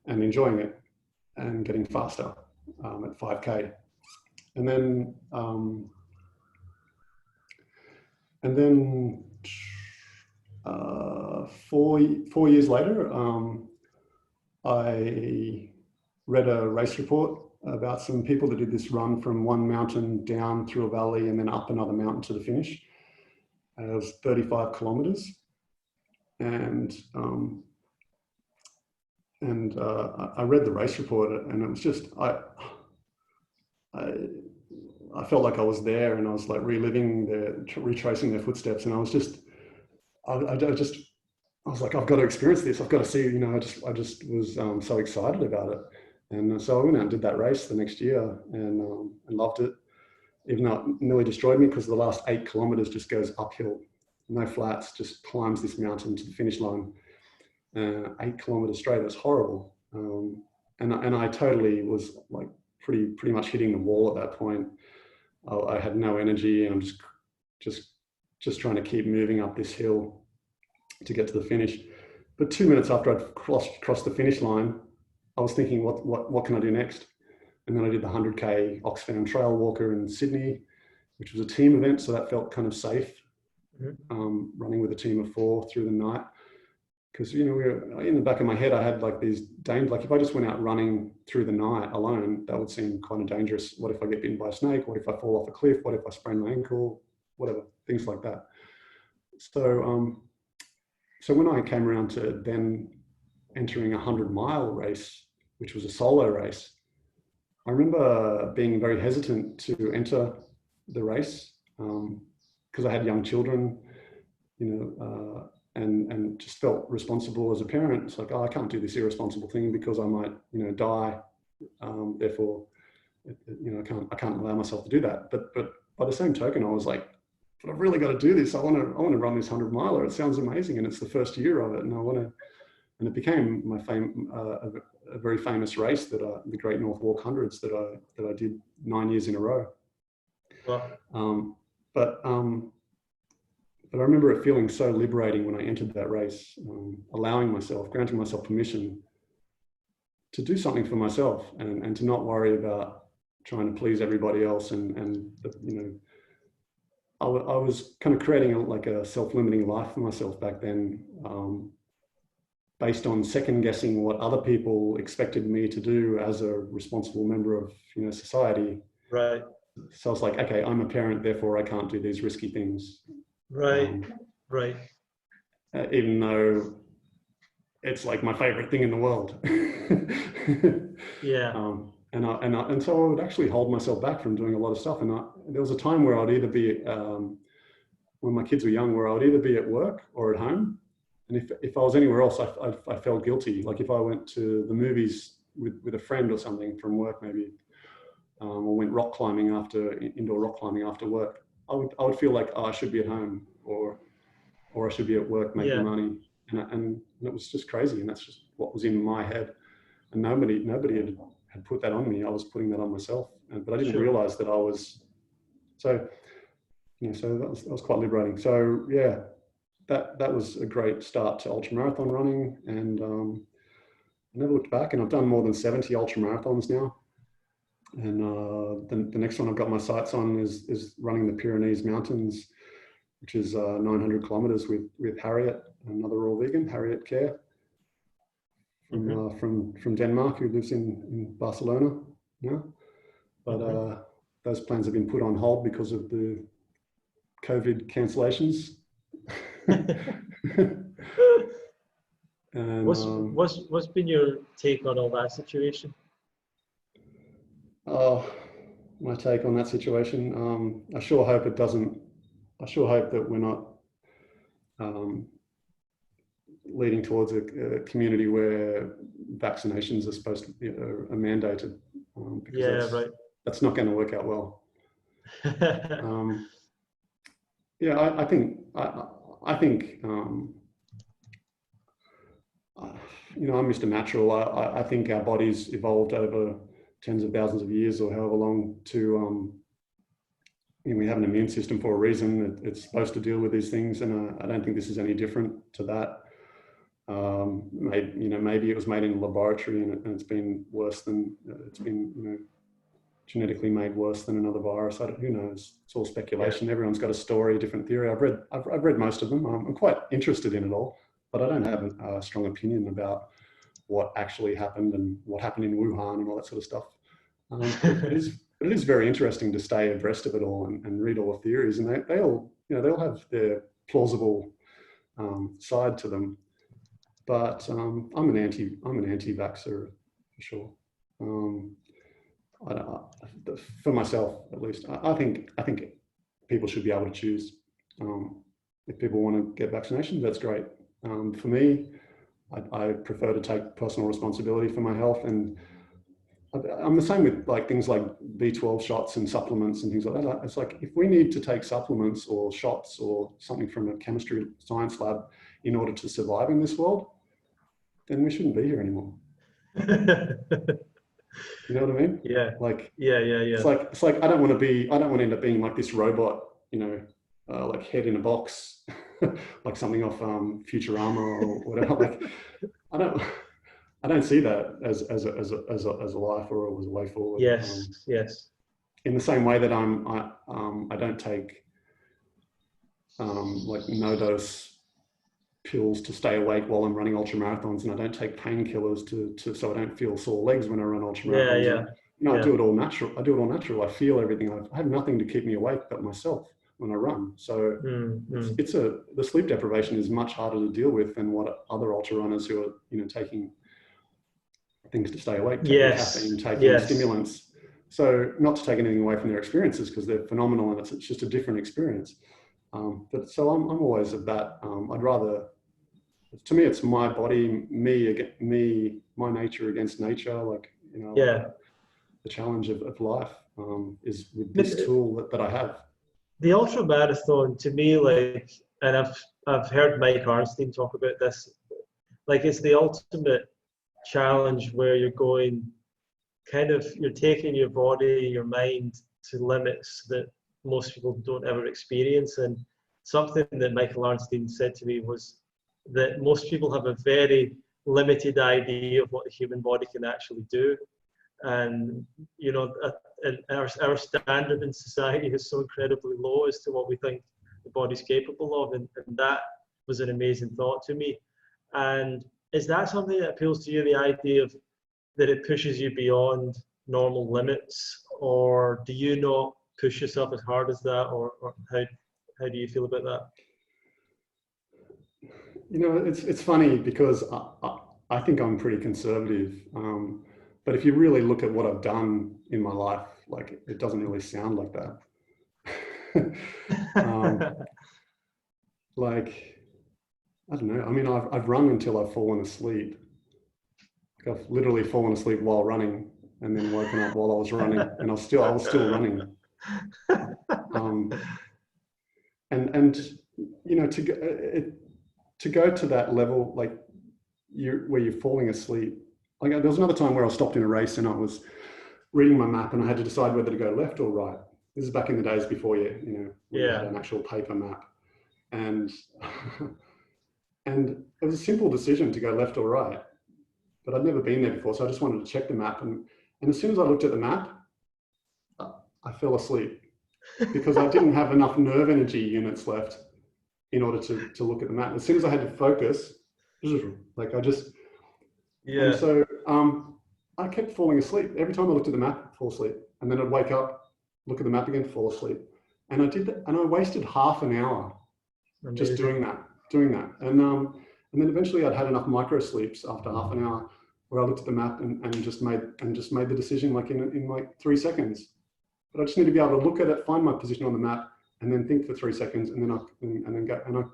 and enjoying it, and getting faster at 5K. And then 4 years later, I read a race report about some people that did this run from one mountain down through a valley and then up another mountain to the finish. It was 35 kilometers. And I read the race report, and it was just, I felt like I was there, and I was like retracing their footsteps. And I was just, I was like, I've got to experience this. I've got to see, I just was so excited about it. And so I went out and did that race the next year, and loved it, even though it nearly destroyed me, because the last 8 kilometers just goes uphill, no flats, just climbs this mountain to the finish line. 8 kilometers straight. It was horrible. And I totally was like pretty much hitting the wall at that point. I had no energy, and I'm just trying to keep moving up this hill to get to the finish. But 2 minutes after I'd crossed the finish line, I was thinking, what can I do next? And then I did the 100K Oxfam Trail Walker in Sydney, which was a team event, so that felt kind of safe. Mm-hmm. Running with a team of 4 through the night, because we were in the back of my head, I had like these if I just went out running through the night alone, that would seem kind of dangerous. What if I get bitten by a snake? What if I fall off a cliff? What if I sprain my ankle? Whatever, things like that. So when I came around to then entering a 100-mile race, which was a solo race, I remember being very hesitant to enter the race because I had young children, and just felt responsible as a parent. It's like, I can't do this irresponsible thing because I might, die. Therefore, I can't allow myself to do that. But by the same token, I was like, but I've really got to do this. I want to run this 100-miler. It sounds amazing, and it's the first year of it, and I want to. And it became my a very famous race the Great North Walk Hundreds that I did 9 years in a row. Wow. But I remember it feeling so liberating when I entered that race, granting myself permission to do something for myself, and to not worry about trying to please everybody else. I was kind of creating a self-limiting life for myself back then, based on second guessing what other people expected me to do as a responsible member of society. Right. So I was like, okay, I'm a parent, therefore I can't do these risky things. Right. Right. Even though it's like my favorite thing in the world. Yeah. And so I would actually hold myself back from doing a lot of stuff. And there was a time where I'd either be, when my kids were young, where I would either be at work or at home. And if I was anywhere else, I felt guilty. Like if I went to the movies with a friend or something from work, maybe, or went indoor rock climbing after work, I would feel like, oh, I should be at home, or I should be at work making money. And it was just crazy. And that's just what was in my head. And nobody had put that on me. I was putting that on myself. But I didn't realize that I was, so that was quite liberating. So yeah, that was a great start to ultramarathon running. And I never looked back, and I've done more than 70 ultramarathons now. And the next one I've got my sights on is running the Pyrenees Mountains, which is 900 kilometers with Harriet, another all vegan, Harriet Care, from Denmark, who lives in Barcelona now. But those plans have been put on hold because of the COVID cancellations. And, what's been your take on all that situation? Oh, my take on that situation. I sure hope that we're not leading towards a community where vaccinations are supposed to be are mandated. Because that's not going to work out well. I think I'm Mr. Natural. I think our bodies evolved over tens of thousands of years or however long to, we have an immune system for a reason. It's supposed to deal with these things. And I don't think this is any different to that. Maybe it was made in a laboratory and it's been worse than, genetically made worse than another virus. Who knows? It's all speculation. Everyone's got a story, a different theory. I've read most of them. I'm quite interested in it all, but I don't have a strong opinion about what actually happened and what happened in Wuhan and all that sort of stuff. It is very interesting to stay abreast of it all and read all the theories, and they all have their plausible side to them. But I'm an anti-vaxxer for sure. For myself, at least, I think people should be able to choose. If people want to get vaccinations, that's great. For me, I prefer to take personal responsibility for my health, and I'm the same with things like B12 shots and supplements and things like that. It's like, if we need to take supplements or shots or something from a chemistry science lab in order to survive in this world, then we shouldn't be here anymore. You know what I mean? Yeah. It's like I don't want to end up being like this robot, like head in a box, like something off Futurama or whatever. I don't see that as a life or as a way forward. Yes. In the same way that I don't take like no dose pills to stay awake while I'm running ultramarathons, and I don't take painkillers so I don't feel sore legs when I run ultramarathons. I do it all natural. I feel everything. I have nothing to keep me awake but myself when I run. So the sleep deprivation is much harder to deal with than what other ultra runners who are taking things to stay awake, taking caffeine, taking stimulants. So not to take anything away from their experiences, because they're phenomenal and it's just a different experience. But so I'm always of that. I'd rather, to me, it's my body, me, my nature against nature. The challenge of life is with this tool that I have. The ultra marathon, to me, and I've heard Mike Arnstein talk about this. It's the ultimate challenge where you're you're taking your body, your mind to limits that most people don't ever experience. And something that Michael Arnstein said to me was that most people have a very limited idea of what the human body can actually do. And our standard in society is so incredibly low as to what we think the body's capable of, and that was an amazing thought to me. And is that something that appeals to you, the idea of that it pushes you beyond normal limits, or do you not push yourself as hard as that, or how do you feel about that? It's funny because I think I'm pretty conservative. but if you really look at what I've done in my life, like it doesn't really sound like that. Like, I don't know. I mean, I've run until I've fallen asleep. Like I've literally fallen asleep while running and then woken up while I was running, and I was still running. And you know, to go to that level, like where you're falling asleep. Like there was another time where I was stopped in a race and I was reading my map and I had to decide whether to go left or right. This is back in the days before you had an actual paper map, and and it was a simple decision to go left or right, but I'd never been there before, so I just wanted to check the map, and as soon as I looked at the map, I fell asleep because I didn't have enough nerve energy units left in order to look at the map. As soon as I had to focus, like I just, and so I kept falling asleep. Every time I looked at the map, I'd fall asleep. And then I'd wake up, look at the map again, fall asleep. And I did that, and I wasted half an hour just doing that. And then eventually I'd had enough micro sleeps after half an hour where I looked at the map and just made the decision like in like 3 seconds. But I just need to be able to look at it, find my position on the map, and then think for 3 seconds, and then go. And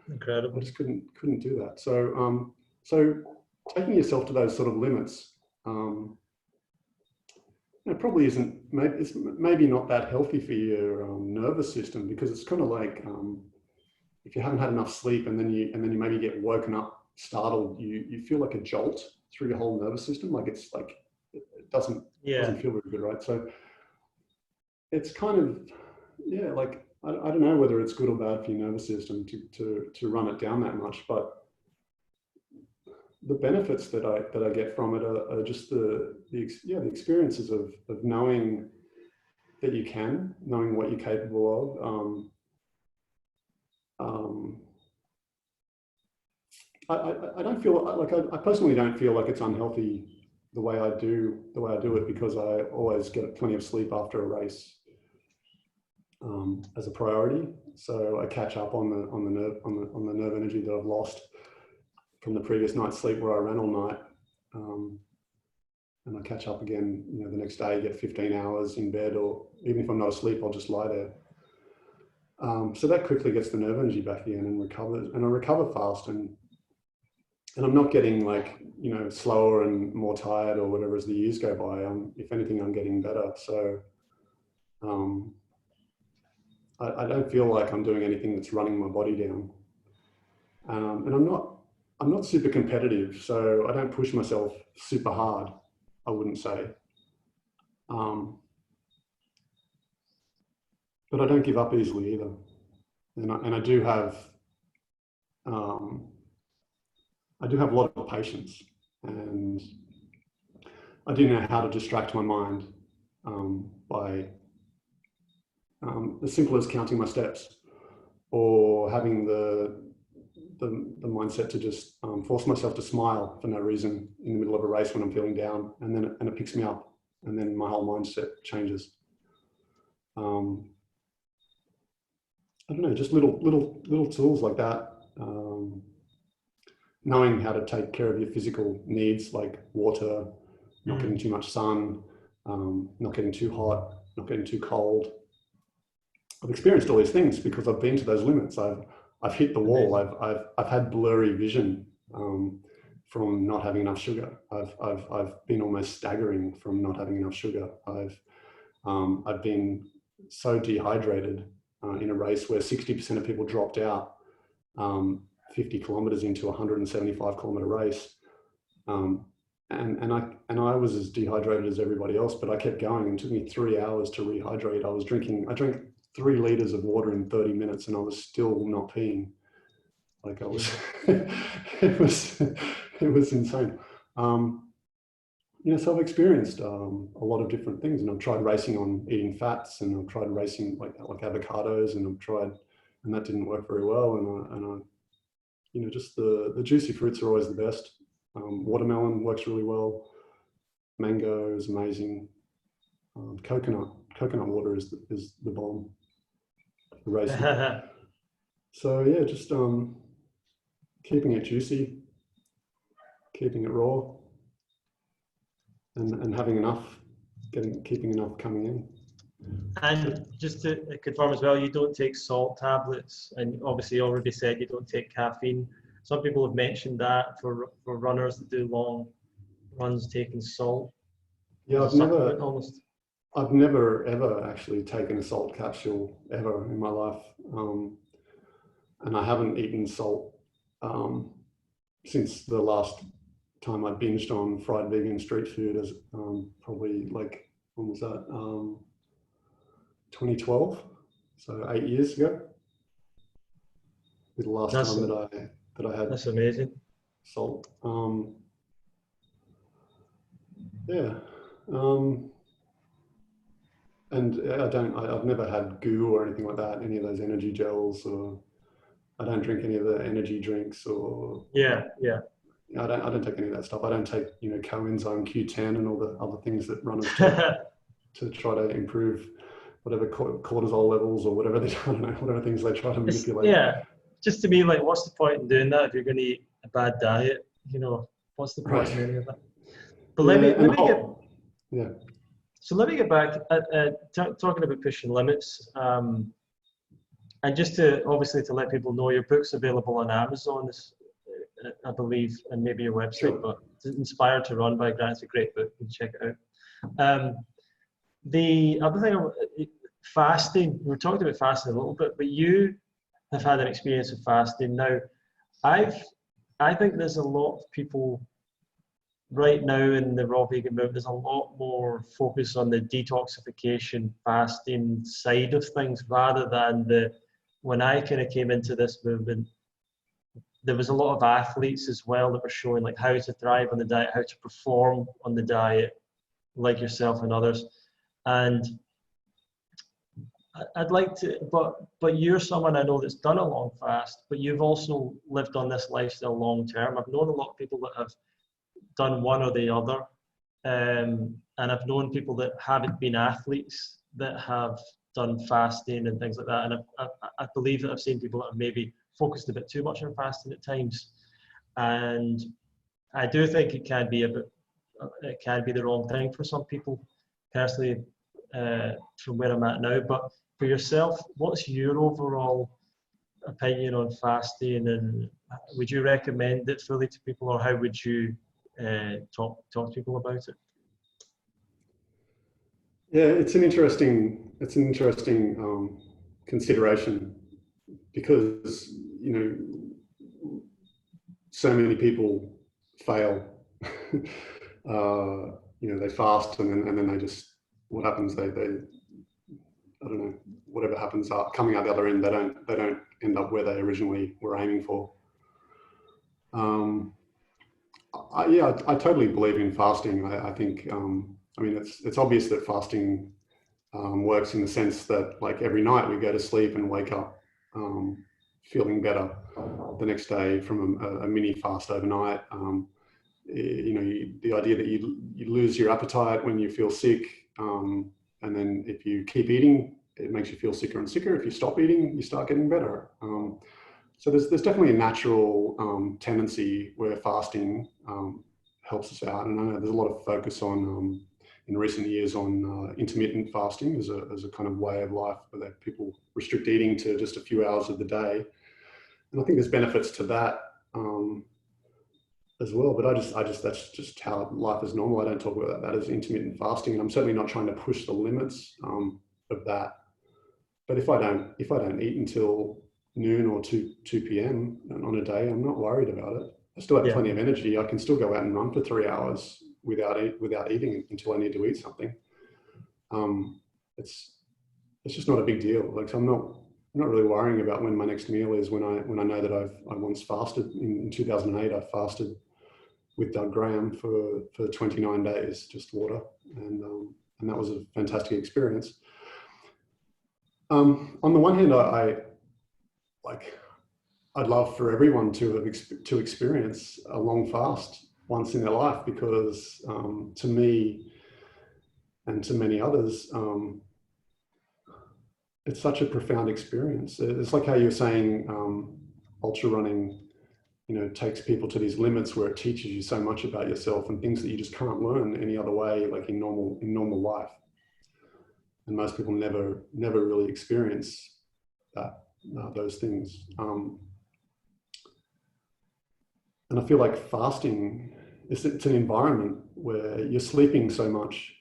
Incredible. I just couldn't do that. So so taking yourself to those sort of limits, it probably isn't. It's maybe not that healthy for your nervous system, because it's kind of like if you haven't had enough sleep and then you maybe get woken up startled, you feel like a jolt through your whole nervous system. Like it doesn't feel very good, right? So it's kind of like I don't know whether it's good or bad for your nervous system to run it down that much, but the benefits that I get from it are just the experiences of knowing that you can, knowing what you're capable of. I don't feel like I personally don't feel like it's unhealthy the way I do it, because I always get plenty of sleep after a race as a priority. So I catch up on the nerve energy that I've lost from the previous night's sleep where I ran all night, and I catch up again. The next day, get 15 hours in bed, or even if I'm not asleep, I'll just lie there. So that quickly gets the nerve energy back again and recovers, and I recover fast, and I'm not getting like slower and more tired or whatever as the years go by. If anything, I'm getting better. So I don't feel like I'm doing anything that's running my body down, and I'm not super competitive, so I don't push myself super hard, I wouldn't say. But I don't give up easily either. And I do have a lot of patience, and I do know how to distract my mind by as simple as counting my steps, or having the mindset to just force myself to smile for no reason in the middle of a race when I'm feeling down, and it picks me up, and then my whole mindset changes. I don't know, just little tools like that. Knowing how to take care of your physical needs, like water, not getting too much sun, not getting too hot, not getting too cold. I've experienced all these things because I've been to those limits. I've hit the wall. I've had blurry vision from not having enough sugar. I've been almost staggering from not having enough sugar. I've been so dehydrated in a race where 60% of people dropped out 50 kilometers into a 175 kilometer race. And I was as dehydrated as everybody else, but I kept going, and it took me 3 hours to rehydrate. I drank 3 liters of water in 30 minutes, and I was still not peeing. Like I was, it was insane. So I've experienced a lot of different things, and I've tried racing on eating fats, and I've tried racing like avocados, and that didn't work very well. And I just the juicy fruits are always the best. Watermelon works really well. Mango is amazing. Coconut water is the bomb. The racing. So yeah, just keeping it juicy, keeping it raw. and having enough, keeping enough coming in. And just to confirm as well, you don't take salt tablets, and obviously you already said you don't take caffeine. Some people have mentioned that for runners that do long runs, taking salt. Yeah, Almost. I've never ever actually taken a salt capsule ever in my life, and I haven't eaten salt since the last time I binged on fried vegan street food, as probably like, when was that? 2012, so 8 years ago. The last time that I had. That's amazing. Salt. Yeah. And I've never had goo or anything like that, any of those energy gels, or I don't drink any of the energy drinks, or yeah. I don't take any of that stuff. I don't take, coenzyme Q10 and all the other things that runners take to try to improve whatever cortisol levels or whatever they, I don't know, whatever things they try to manipulate. Yeah, just to me, like, what's the point in doing that if you're going to eat a bad diet? What's the point in any of that? But let me get back talking about pushing limits, and just to obviously to let people know, your book's available on Amazon, I believe, and maybe your website. Sure. But Inspired to Run by Grant, it's a great book. You can check it out. The other thing, fasting. We were talking about fasting a little bit, but you have had an experience of fasting. Now, I think there's a lot of people right now in the raw vegan movement. There's a lot more focus on the detoxification fasting side of things, rather than when I kind of came into this movement, there was a lot of athletes as well that were showing like how to thrive on the diet, how to perform on the diet, like yourself and others. And I'd like to, but you're someone I know that's done a long fast, but you've also lived on this lifestyle long term. I've known a lot of people that have done one or the other, and I've known people that haven't been athletes that have done fasting and things like that. And I believe that I've seen people that have maybe focused a bit too much on fasting at times, and I do think it can be the wrong thing for some people. Personally, from where I'm at now, but for yourself, what's your overall opinion on fasting, and would you recommend it fully to people, or how would you talk to people about it? Yeah, it's an interesting consideration, because so many people fail. They fast and then they just, what happens? They I don't know, whatever happens coming out the other end, they don't end up where they originally were aiming for. I totally believe in fasting. I think, it's obvious that fasting works in the sense that, like, every night we go to sleep and wake up feeling better the next day from a mini fast overnight. The idea that you lose your appetite when you feel sick, and then if you keep eating, it makes you feel sicker and sicker. If you stop eating, you start getting better. So there's definitely a natural tendency where fasting helps us out. And I know there's a lot of focus on, in recent years, on intermittent fasting as a kind of way of life, where people restrict eating to just a few hours of the day. And I think there's benefits to that as well. But I just that's just how life is normal. I don't talk about that as intermittent fasting, and I'm certainly not trying to push the limits of that. But if I don't eat until noon or 2 p.m. on a day, I'm not worried about it. I still have plenty of energy. I can still go out and run for 3 hours without eating until I need to eat something. It's just not a big deal. Like, so I'm not really worrying about when my next meal is. When I know that I once fasted in 2008, I fasted with Doug Graham for 29 days, just water, and that was a fantastic experience. On the one hand, I'd love for everyone to experience a long fast once in their life, because to me and to many others, it's such a profound experience. It's like how you're saying ultra running takes people to these limits where it teaches you so much about yourself and things that you just can't learn any other way, like in normal life. And most people never really experience those things. And I feel like fasting, it's an environment where you're sleeping so much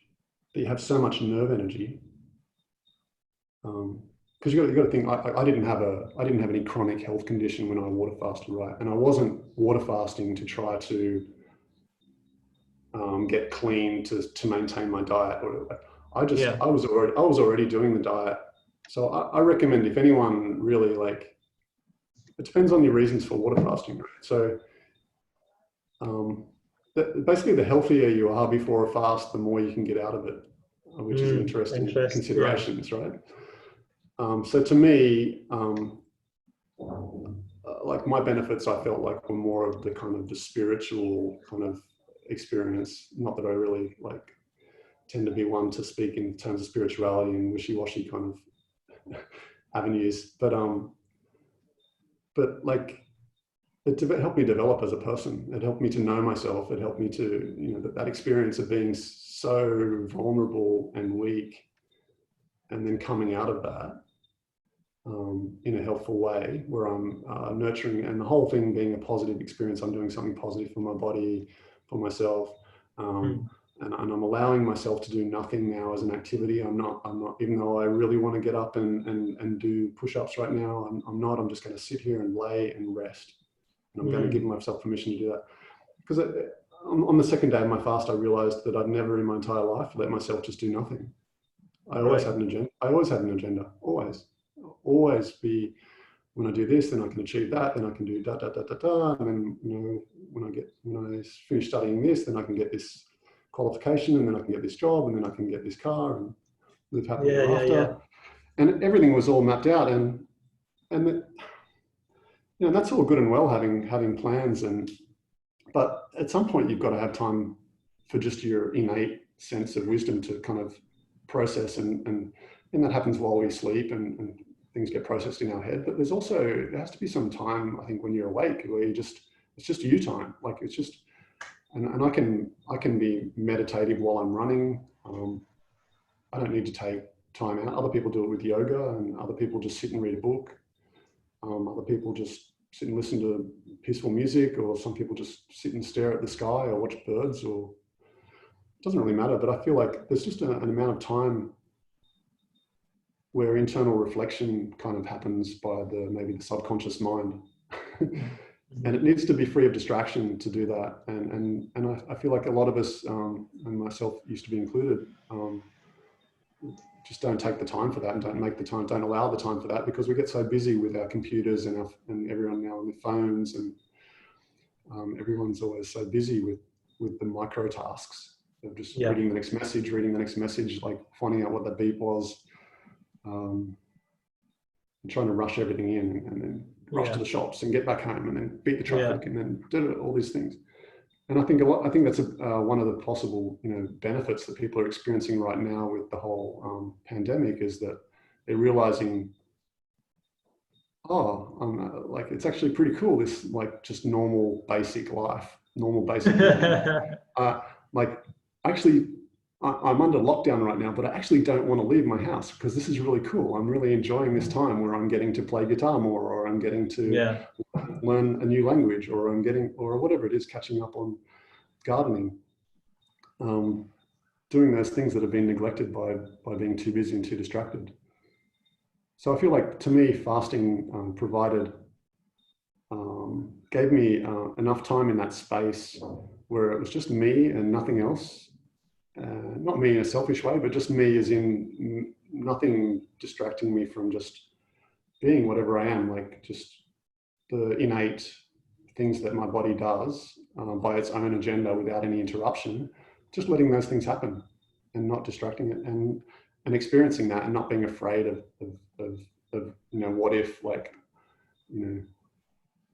that you have so much nerve energy. Because you got to think, I didn't have any chronic health condition when I water fasted, right? And I wasn't water fasting to try to get clean to maintain my diet. I was already doing the diet. So I recommend, if anyone really, like, it depends on your reasons for water fasting, right? So basically, the healthier you are before a fast, the more you can get out of it, which is an interesting considerations, right? So to me, like, my benefits, I felt like, were more of the kind of the spiritual kind of experience. Not that I really like tend to be one to speak in terms of spirituality and wishy-washy kind of avenues, but like, it helped me develop as a person. It helped me to know myself. It helped me to, that experience of being so vulnerable and weak, and then coming out of that in a helpful way, where I'm nurturing, and the whole thing being a positive experience. I'm doing something positive for my body, for myself, and I'm allowing myself to do nothing now as an activity. I'm not, even though I really want to get up and do push-ups right now, I'm not. I'm just going to sit here and lay and rest. And I'm going to give myself permission to do that. Because on the second day of my fast, I realized that I'd never in my entire life let myself just do nothing. I always had an agenda. Always be, when I do this, then I can achieve that, then I can do da da da da da, and then when I finish studying this, then I can get this qualification, and then I can get this job, and then I can get this car and live happily ever after. Yeah. And everything was all mapped out, and that's all good and well, having plans, but at some point you've got to have time for just your innate sense of wisdom to kind of process, and that happens while we sleep, and things get processed in our head. But there has to be some time, I think, when you're awake, where it's just you time. Like, it's just, and I can be meditative while I'm running. I don't need to take time out. Other people do it with yoga, and other people just sit and read a book. Other people just sit and listen to peaceful music, or some people just sit and stare at the sky or watch birds, or it doesn't really matter. But I feel like there's just an amount of time where internal reflection kind of happens by maybe the subconscious mind. And it needs to be free of distraction to do that. And I feel like a lot of us, and myself used to be included, just don't take the time for that, and don't allow the time for that, because we get so busy with our computers and everyone now on their phones, and everyone's always so busy with the micro tasks of just reading the next message, like finding out what that beep was, and trying to rush everything in, and then rush to the shops and get back home, and then beat the traffic, and then do all these things. And I think that's one of the possible benefits that people are experiencing right now with the whole pandemic, is that they're realizing, like, it's actually pretty cool, this, like, just normal basic life, like, actually, I'm under lockdown right now, but I actually don't want to leave my house, because this is really cool. I'm really enjoying this time where I'm getting to play guitar more, or I'm getting to learn a new language, or or whatever it is, catching up on gardening, doing those things that have been neglected by being too busy and too distracted. So I feel like, to me, fasting gave me enough time in that space where it was just me and nothing else. Not me in a selfish way, but just me as in nothing distracting me from just being whatever I am, like just the innate things that my body does by its own agenda without any interruption, just letting those things happen and not distracting it, and experiencing that, and not being afraid of what if, like,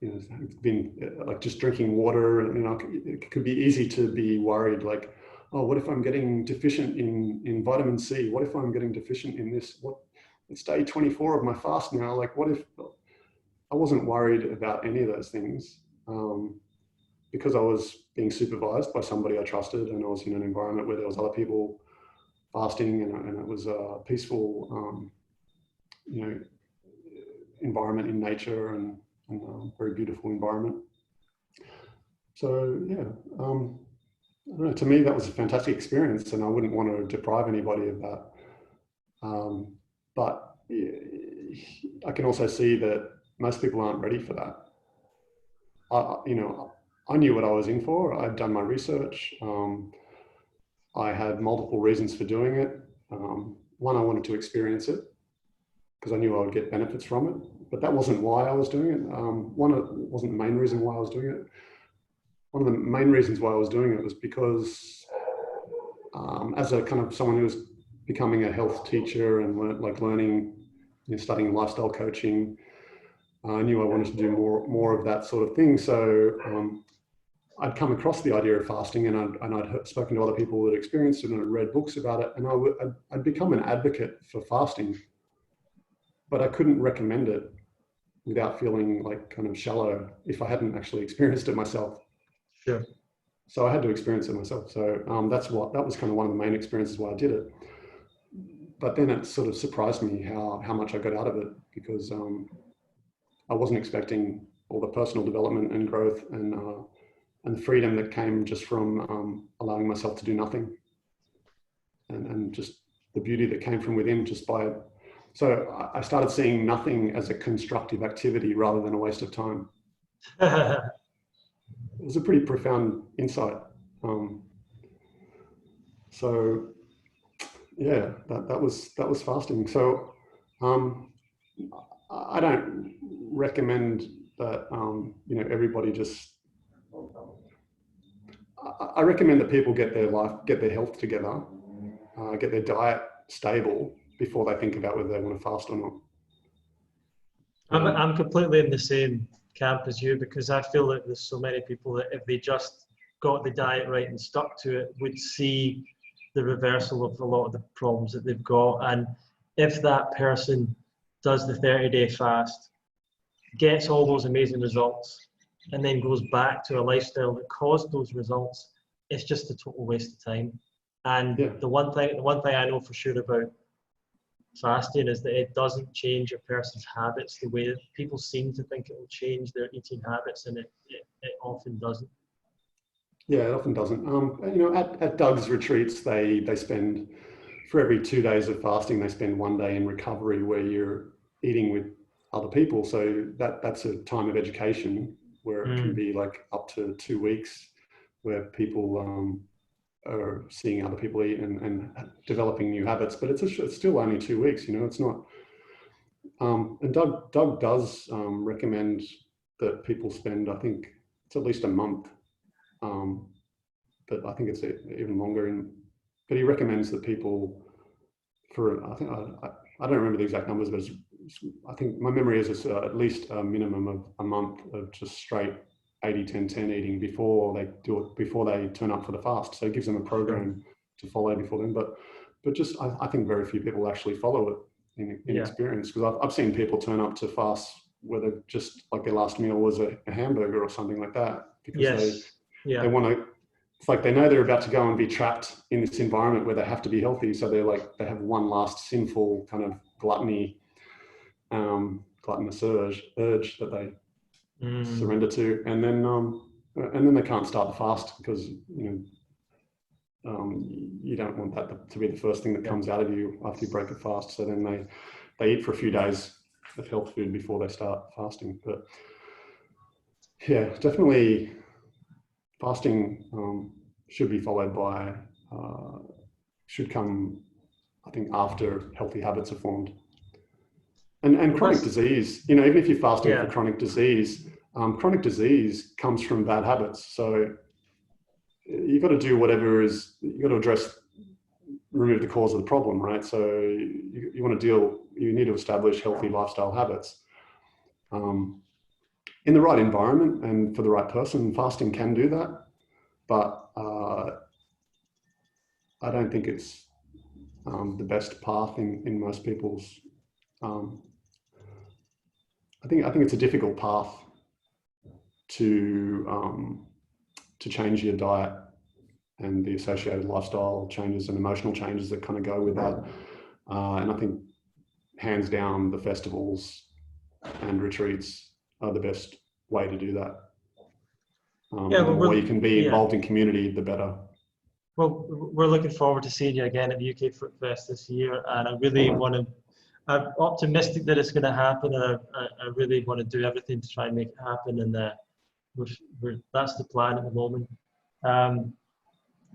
it's been like just drinking water, it could be easy to be worried, like, oh, what if I'm getting deficient in vitamin C? What if I'm getting deficient in this? It's day 24 of my fast now. Like, what if? I wasn't worried about any of those things. because I was being supervised by somebody I trusted, and I was in an environment where there was other people fasting, and it was a peaceful, environment in nature, and a very beautiful environment. So yeah, I don't know, to me that was a fantastic experience, and I wouldn't want to deprive anybody of that. But I can also see that most people aren't ready for that. I knew what I was in for. I'd done my research. I had multiple reasons for doing it. One, I wanted to experience it because I knew I would get benefits from it, but that wasn't why I was doing it. It wasn't the main reason why I was doing it. One of the main reasons why I was doing it was because as a kind of someone who was becoming a health teacher and learning, studying lifestyle coaching, I knew I wanted to do more of that sort of thing. So I'd come across the idea of fasting, and I'd spoken to other people that experienced it, and I'd read books about it, and I'd become an advocate for fasting, but I couldn't recommend it without feeling like kind of shallow if I hadn't actually experienced it myself. Sure. So I had to experience it myself. So that was kind of one of the main experiences why I did it. But then it sort of surprised me how much I got out of it, because I wasn't expecting all the personal development and growth and the freedom that came just from allowing myself to do nothing, and just the beauty that came from within just by it. So I started seeing nothing as a constructive activity rather than a waste of time. It was a pretty profound insight. So yeah, that was fasting. So I don't recommend that everybody just. I recommend that people get their health together, get their diet stable before they think about whether they want to fast or not. I'm completely in the same camp as you, because I feel that there's so many people that if they just got the diet right and stuck to it, would see the reversal of a lot of the problems that they've got. And if that person does the 30-day fast, gets all those amazing results, and then goes back to a lifestyle that caused those results, it's just a total waste of time. And yeah. the one thing I know for sure about fasting is that it doesn't change a person's habits the way that people seem to think it will change their eating habits, and it often doesn't. Yeah, it often doesn't. At Doug's retreats, they spend, for every 2 days of fasting, they spend 1 day in recovery where you're eating with other people. So that's a time of education where it can be like up to 2 weeks, where people are seeing other people eat and developing new habits. But it's still only 2 weeks. It's not. And Doug does recommend that people spend, I think it's at least a month. But I think it's even longer. But he recommends that people, I don't remember the exact numbers, but I think my memory is it's at least a minimum of a month of just straight 80-10-10 eating before they turn up for the fast. So it gives them a program to follow before then. But just I think very few people actually follow it in experience, because I've seen people turn up to fast where they're just like their last meal was a hamburger or something like that, because they want to. It's like they know they're about to go and be trapped in this environment where they have to be healthy. So they have one last sinful kind of gluttonous urge that they surrender to, and then they can't start the fast, because you don't want that to be the first thing that comes out of you after you break a fast. So then they eat for a few days of health food before they start fasting. But yeah, definitely fasting should be followed by should come, I think, after healthy habits are formed. And chronic disease, even if you're fasting for chronic disease comes from bad habits. So you've got to do whatever you've got to remove the cause of the problem, right? So you need to establish healthy lifestyle habits. In the right environment and for the right person, fasting can do that. But I don't think it's the best path in most people's. I think it's a difficult path to change your diet and the associated lifestyle changes and emotional changes that kind of go with that. And I think hands down, the festivals and retreats are the best way to do that. Yeah, the more you can be involved in community, the better. Well, we're looking forward to seeing you again at the UK Fruitfest this year, and I really want to. I'm optimistic that it's going to happen, and I really want to do everything to try and make it happen. And that's the plan at the moment.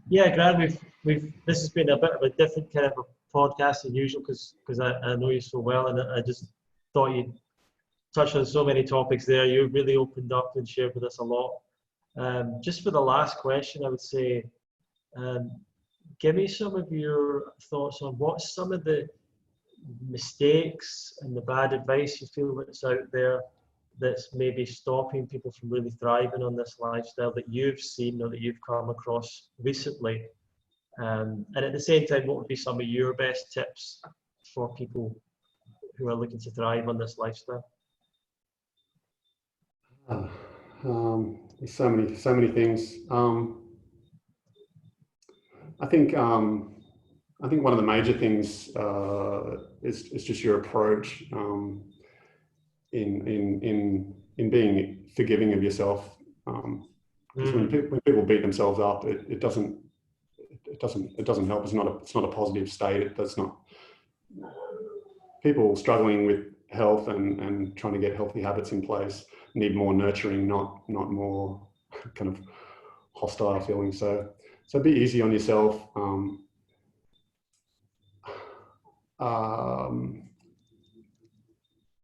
Yeah, Grant, this has been a bit of a different kind of a podcast than usual because I know you so well, and I just thought you'd touch on so many topics there. You really opened up and shared with us a lot. Just for the last question, I would say, give me some of your thoughts on what's some of the mistakes and the bad advice you feel that's out there that's maybe stopping people from really thriving on this lifestyle that you've seen or that you've come across recently. And at the same time, what would be some of your best tips for people who are looking to thrive on this lifestyle? There's so many things. I think one of the major things is just your approach in being forgiving of yourself. Because when people beat themselves up, it doesn't help. It's not a positive state. It does not. People struggling with health and trying to get healthy habits in place need more nurturing, not more kind of hostile feelings. So be easy on yourself.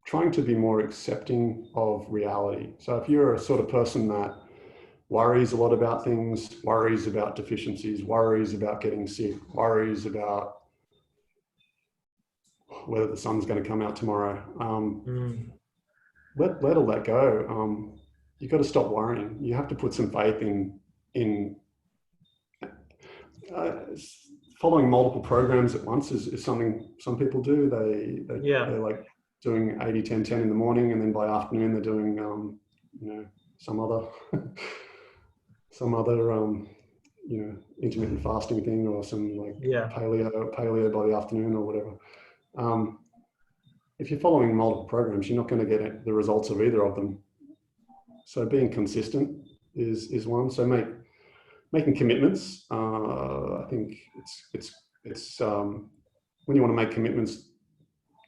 Trying to be more accepting of reality. So if you're a sort of person that worries a lot about things, worries about deficiencies, worries about getting sick, worries about whether the sun's going to come out tomorrow, let all that go. You've got to stop worrying. You have to put some faith in following multiple programs at once is something some people do. They're like doing 80-10-10 in the morning, and then by afternoon they're doing some other intermittent fasting thing, or some like paleo by the afternoon or whatever. If you're following multiple programs, you're not going to get the results of either of them. So being consistent is one. So making commitments. I think it's when you want to make commitments,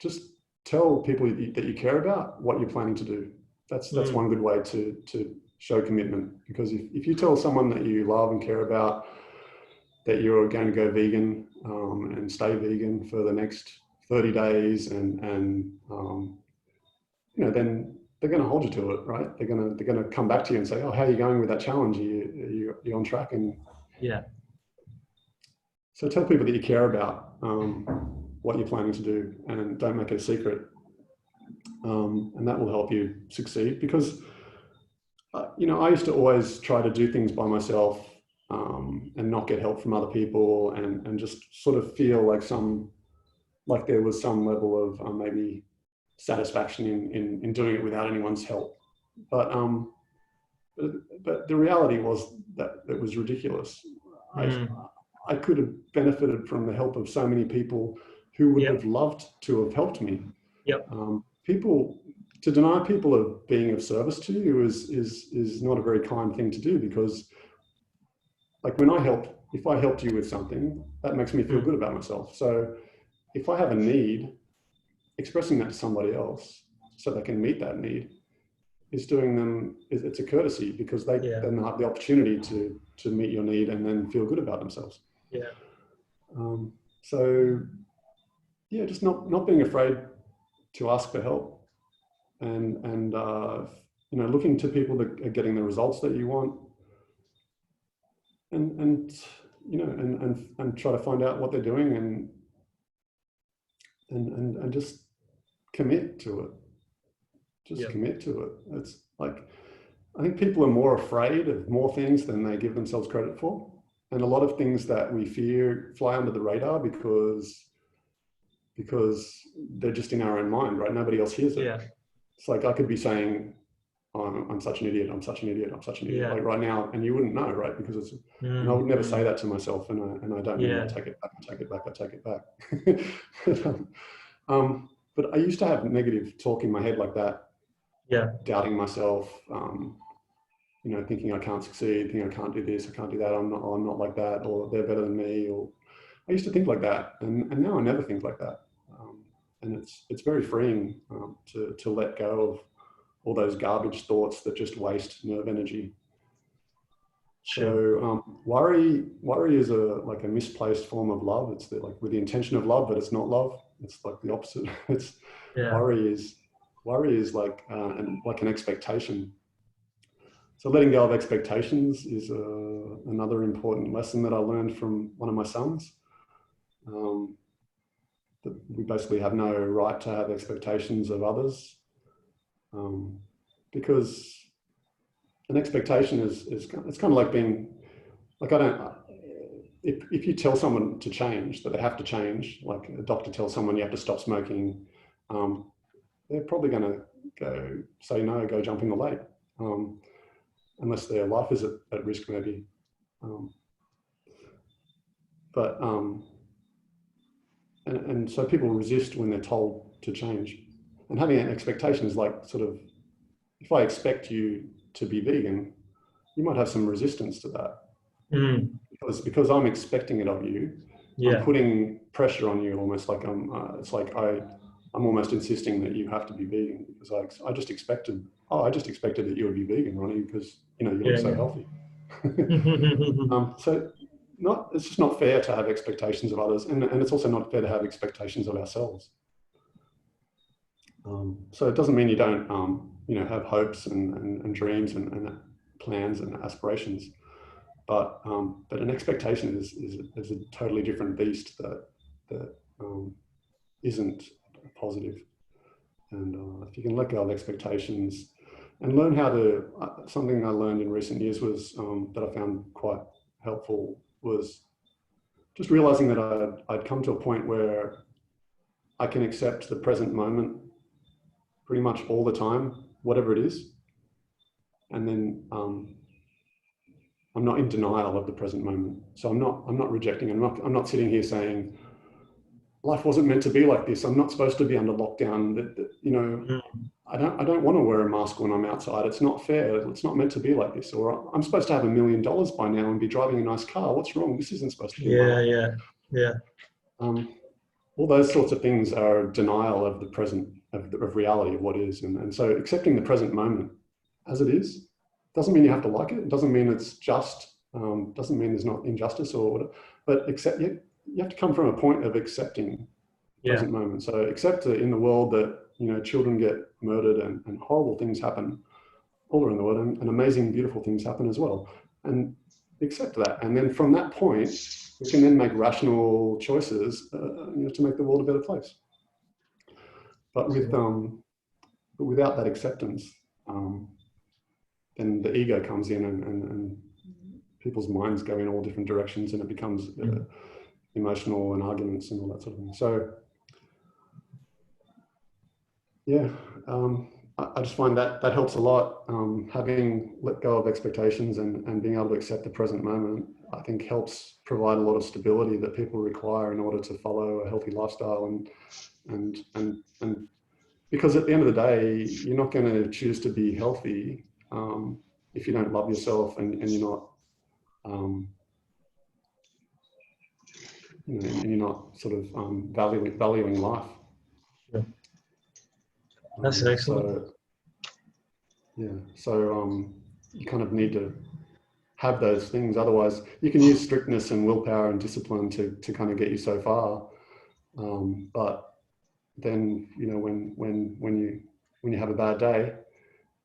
just tell people that you care about what you're planning to do. That's one good way to show commitment. Because if you tell someone that you love and care about that you're going to go vegan and stay vegan for the next 30 days, and then they're going to hold you to it, right? They're going to come back to you and say, "Oh, how are you going with that challenge? Are you on track?" And so tell people that you care about what you're planning to do, and don't make it a secret. And that will help you succeed. Because I used to always try to do things by myself and not get help from other people, and just sort of feel like there was some level of maybe satisfaction in doing it without anyone's help. But the reality was that it was ridiculous. I could have benefited from the help of so many people who would have loved to have helped me. To deny people of being of service to you is not a very kind thing to do, because like if I helped you with something, that makes me feel good about myself. So if I have a need, expressing that to somebody else so they can meet that need it's a courtesy, because they then have the opportunity to meet your need and then feel good about themselves. Just not being afraid to ask for help, and looking to people that are getting the results that you want, and try to find out what they're doing, and just commit to it. Commit to it. It's like, I think people are more afraid of more things than they give themselves credit for. And a lot of things that we fear fly under the radar because they're just in our own mind, right? Nobody else hears it. It's like I could be saying, oh, I'm such an idiot, I'm such an idiot, I'm such an idiot, Yeah. like right now, and you wouldn't know, right? Because it's, and I would never say that to myself, and I don't mean I take it back, I take it back, I take it back. But I used to have negative talk in my head like that, doubting myself, you know, thinking I can't succeed, thinking I can't do this, I can't do that, I'm not like that, or they're better than me, or I used to think like that, and now I never think like that. And it's very freeing to let go of all those garbage thoughts that just waste nerve energy. So worry is like a misplaced form of love. It's like with the intention of love, but it's not love. It's like the opposite. It's worry is like an expectation. So letting go of expectations is another important lesson that I learned from one of my sons. That we basically have no right to have expectations of others, because an expectation is it's kind of like being like, if you tell someone to change, that they have to change, like a doctor tells someone you have to stop smoking, they're probably going to say no, go jump in the lake, unless their life is at risk maybe. And so people resist when they're told to change. And having an expectation is like sort of, if I expect you to be vegan, you might have some resistance to that. Because I'm expecting it of you, I'm putting pressure on you, almost like it's like I'm almost insisting that you have to be vegan, because I just expected that you would be vegan, Ronnie, because you know you look so healthy. So it's just not fair to have expectations of others, and it's also not fair to have expectations of ourselves. So it doesn't mean you don't you know, have hopes and dreams and plans and aspirations, but an expectation is a totally different beast that isn't positive. And if you can let go of expectations and learn how to, something I learned in recent years was that I found quite helpful, was just realizing that I'd come to a point where I can accept the present moment pretty much all the time, whatever it is. And then I'm not in denial of the present moment. So I'm not rejecting it. I'm not sitting here saying, life wasn't meant to be like this. I'm not supposed to be under lockdown. You know, I don't want to wear a mask when I'm outside. It's not fair. It's not meant to be like this. Or I'm supposed to have $1 million by now and be driving a nice car. What's wrong? This isn't supposed to be. Yeah. All those sorts of things are denial of the present, of reality, of what is. And so accepting the present moment as it is doesn't mean you have to like it. It doesn't mean it's just, doesn't mean there's not injustice or whatever, but you have to come from a point of accepting the present moment. So accept in the world that, you know, children get murdered and horrible things happen all around the world, and amazing, beautiful things happen as well. And accept that. And then from that point, we can then make rational choices, you know, to make the world a better place. But without that acceptance, then the ego comes in and people's minds go in all different directions, and it becomes emotional and arguments and all that sort of thing. So yeah, I just find that helps a lot. Having let go of expectations and being able to accept the present moment, I think helps provide a lot of stability that people require in order to follow a healthy lifestyle. And because at the end of the day, you're not going to choose to be healthy if you don't love yourself and you're not, you know, and you're not sort of valuing life. That's excellent. So you kind of need to have those things. Otherwise, you can use strictness and willpower and discipline to kind of get you so far. But then, you know, when you have a bad day,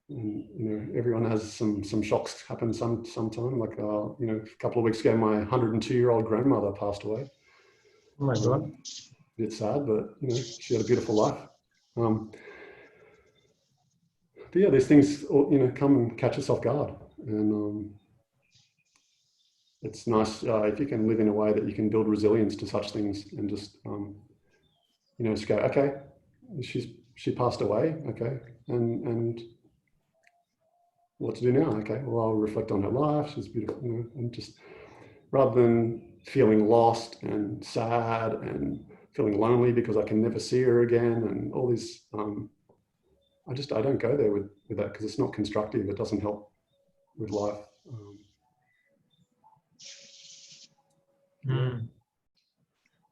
and, you know, everyone has some shocks happen sometime. Like you know, a couple of weeks ago, my 102-year-old grandmother passed away. Oh my God. A bit sad, but you know, she had a beautiful life. But yeah, these things, you know, come and catch us off guard, and it's nice if you can live in a way that you can build resilience to such things, and just you know, just go, okay, she passed away, okay, and what to do now? Okay, well, I'll reflect on her life. She's beautiful, you know, and just rather than feeling lost and sad and feeling lonely because I can never see her again and all this, I don't go there with that because it's not constructive. It doesn't help with life.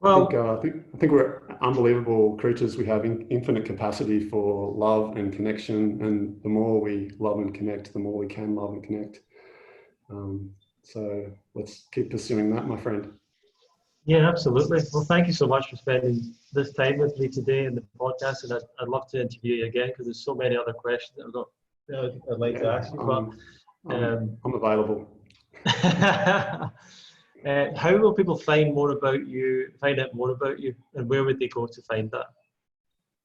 Well, I think we're unbelievable creatures. We have infinite capacity for love and connection, and the more we love and connect, the more we can love and connect. So let's keep pursuing that, my friend. yeah, absolutely. Well, thank you so much for spending this time with me today in the podcast, and I'd love to interview you again because there's so many other questions that I've got. I'd like to ask you, I'm available. How will people find out more about you, and where would they go to find that?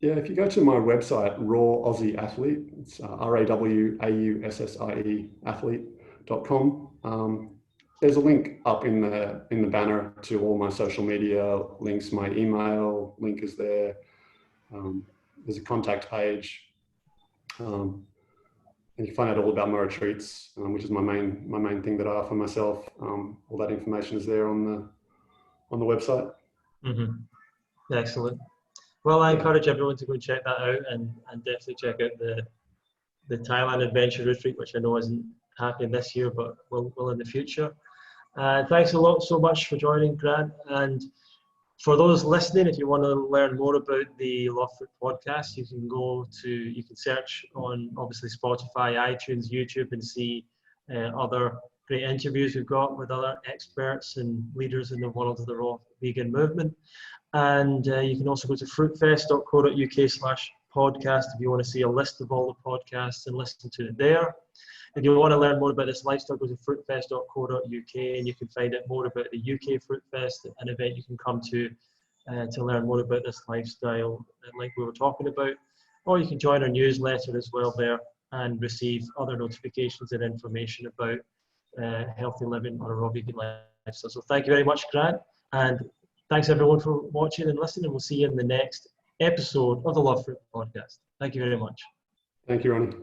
Yeah, if you go to my website, Raw Aussie Athlete, it's RAWAUSSIE athlete.com. There's a link up in the banner to all my social media links. My email link is there. There's a contact page, and you can find out all about my retreats, which is my main thing that I offer myself. All that information is there on the website. Mm-hmm. Excellent. Well, I encourage everyone to go and check that out, and definitely check out the Thailand Adventure Retreat, which I know isn't happening this year, but will in the future. Thanks so much for joining, Grant. And for those listening, if you want to learn more about the Loftfoot podcast, you can search on obviously Spotify, iTunes, YouTube, and see other great interviews we've got with other experts and leaders in the world of the raw vegan movement. And you can also go to fruitfest.co.uk/podcast if you want to see a list of all the podcasts and listen to it there. If you want to learn more about this lifestyle, go to fruitfest.co.uk and you can find out more about the UK Fruitfest, an event you can come to learn more about this lifestyle like we were talking about. Or you can join our newsletter as well there and receive other notifications and information about healthy living or a raw vegan lifestyle. So thank you very much, Grant. And thanks everyone for watching and listening. We'll see you in the next episode of the Loftfoot podcast. Thank you very much. Thank you, Ronnie.